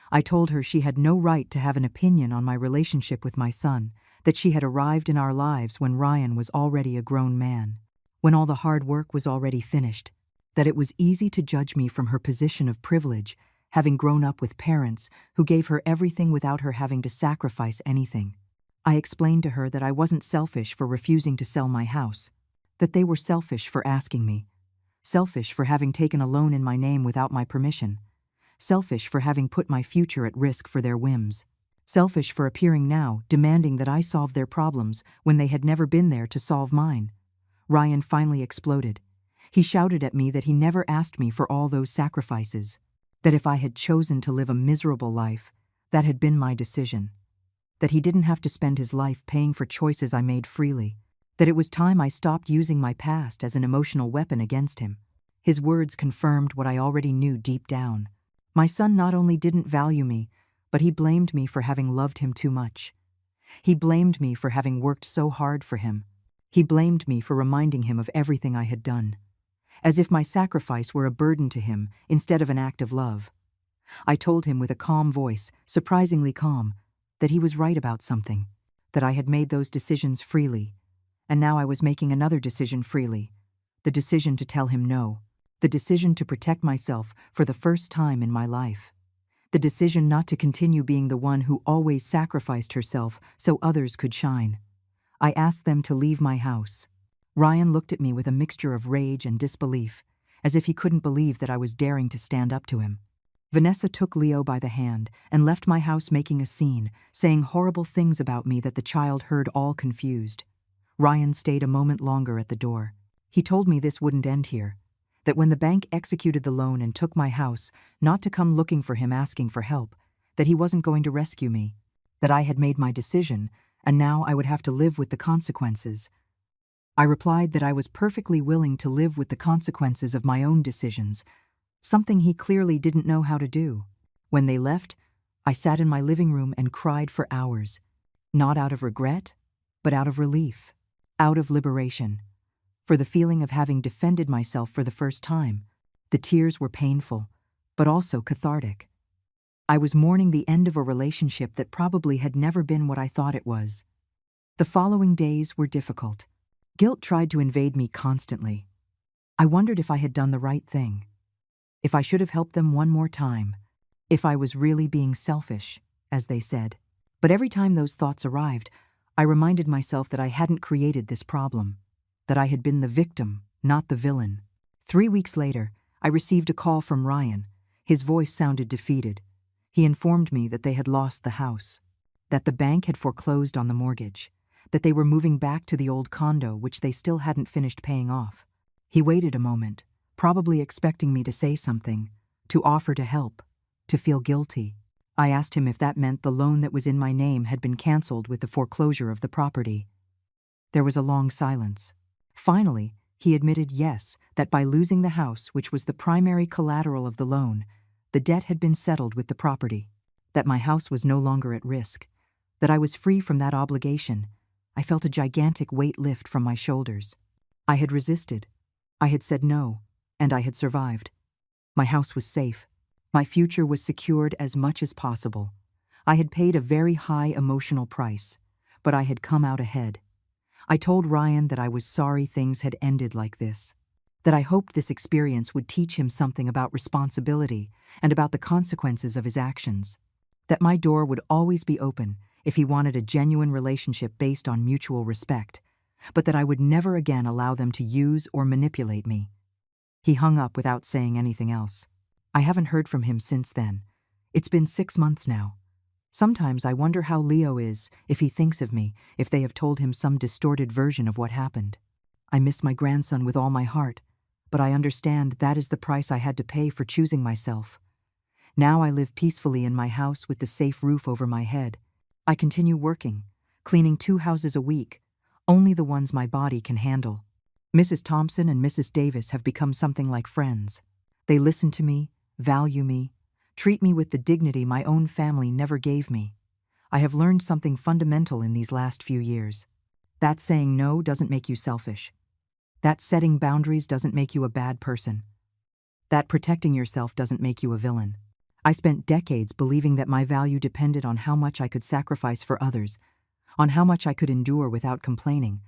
Speaker 1: I told her she had no right to have an opinion on my relationship with my son, that she had arrived in our lives when Ryan was already a grown man, when all the hard work was already finished, that it was easy to judge me from her position of privilege, having grown up with parents who gave her everything without her having to sacrifice anything. I explained to her that I wasn't selfish for refusing to sell my house, that they were selfish for asking me, selfish for having taken a loan in my name without my permission, selfish for having put my future at risk for their whims, selfish for appearing now, demanding that I solve their problems when they had never been there to solve mine. Ryan finally exploded. He shouted at me that he never asked me for all those sacrifices, that if I had chosen to live a miserable life, that had been my decision, that he didn't have to spend his life paying for choices I made freely, that it was time I stopped using my past as an emotional weapon against him. His words confirmed what I already knew deep down. My son not only didn't value me, but he blamed me for having loved him too much. He blamed me for having worked so hard for him. He blamed me for reminding him of everything I had done, as if my sacrifice were a burden to him instead of an act of love. I told him with a calm voice, surprisingly calm, that he was right about something, that I had made those decisions freely, and now I was making another decision freely, the decision to tell him no, the decision to protect myself for the first time in my life, the decision not to continue being the one who always sacrificed herself so others could shine. I asked them to leave my house. Ryan looked at me with a mixture of rage and disbelief, as if he couldn't believe that I was daring to stand up to him. Vanessa took Leo by the hand and left my house making a scene, saying horrible things about me that the child heard all confused. Ryan stayed a moment longer at the door. He told me this wouldn't end here, that when the bank executed the loan and took my house, not to come looking for him asking for help, that he wasn't going to rescue me, that I had made my decision, and now I would have to live with the consequences. I replied that I was perfectly willing to live with the consequences of my own decisions, something he clearly didn't know how to do. When they left, I sat in my living room and cried for hours, not out of regret, but out of relief, out of liberation. For the feeling of having defended myself for the first time. The tears were painful, but also cathartic. I was mourning the end of a relationship that probably had never been what I thought it was. The following days were difficult. Guilt tried to invade me constantly. I wondered if I had done the right thing, if I should have helped them one more time, if I was really being selfish, as they said. But every time those thoughts arrived, I reminded myself that I hadn't created this problem, that I had been the victim, not the villain. 3 weeks later, I received a call from Ryan. His voice sounded defeated. He informed me that they had lost the house, that the bank had foreclosed on the mortgage, that they were moving back to the old condo which they still hadn't finished paying off. He waited a moment, probably expecting me to say something, to offer to help, to feel guilty. I asked him if that meant the loan that was in my name had been canceled with the foreclosure of the property. There was a long silence. Finally, he admitted yes, that by losing the house, which was the primary collateral of the loan, the debt had been settled with the property, that my house was no longer at risk, that I was free from that obligation. I felt a gigantic weight lift from my shoulders. I had resisted. I had said no, and I had survived. My house was safe. My future was secured as much as possible. I had paid a very high emotional price, but I had come out ahead. I told Ryan that I was sorry things had ended like this, that I hoped this experience would teach him something about responsibility and about the consequences of his actions, that my door would always be open if he wanted a genuine relationship based on mutual respect, but that I would never again allow them to use or manipulate me. He hung up without saying anything else. I haven't heard from him since then. It's been 6 months now. Sometimes I wonder how Leo is, if he thinks of me, if they have told him some distorted version of what happened. I miss my grandson with all my heart, but I understand that is the price I had to pay for choosing myself. Now I live peacefully in my house with the safe roof over my head. I continue working, cleaning 2 houses a week, only the ones my body can handle. Mrs. Thompson and Mrs. Davis have become something like friends. They listen to me, value me, treat me with the dignity my own family never gave me. I have learned something fundamental in these last few years. That saying no doesn't make you selfish. That setting boundaries doesn't make you a bad person. That protecting yourself doesn't make you a villain. I spent decades believing that my value depended on how much I could sacrifice for others, on how much I could endure without complaining,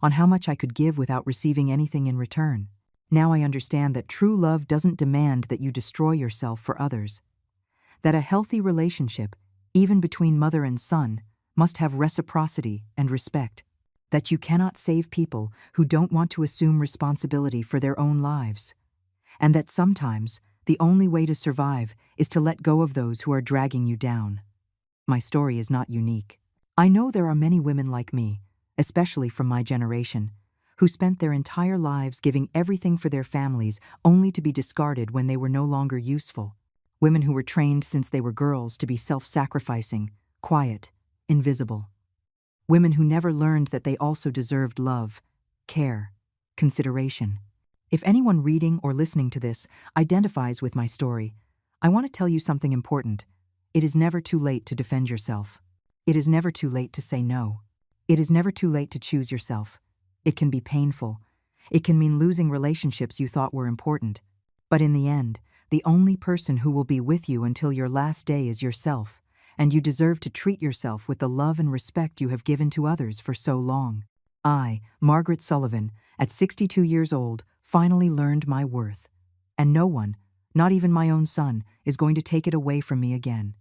Speaker 1: on how much I could give without receiving anything in return. Now I understand that true love doesn't demand that you destroy yourself for others. That a healthy relationship, even between mother and son, must have reciprocity and respect. That you cannot save people who don't want to assume responsibility for their own lives. And that sometimes the only way to survive is to let go of those who are dragging you down. My story is not unique. I know there are many women like me, especially from my generation, who spent their entire lives giving everything for their families only to be discarded when they were no longer useful. Women who were trained since they were girls to be self-sacrificing, quiet, invisible. Women who never learned that they also deserved love, care, consideration. If anyone reading or listening to this identifies with my story, I want to tell you something important. It is never too late to defend yourself. It is never too late to say no. It is never too late to choose yourself. It can be painful. It can mean losing relationships you thought were important. But in the end, the only person who will be with you until your last day is yourself, and you deserve to treat yourself with the love and respect you have given to others for so long. I, Margaret Sullivan, at 62 years old, finally learned my worth. And no one, not even my own son, is going to take it away from me again.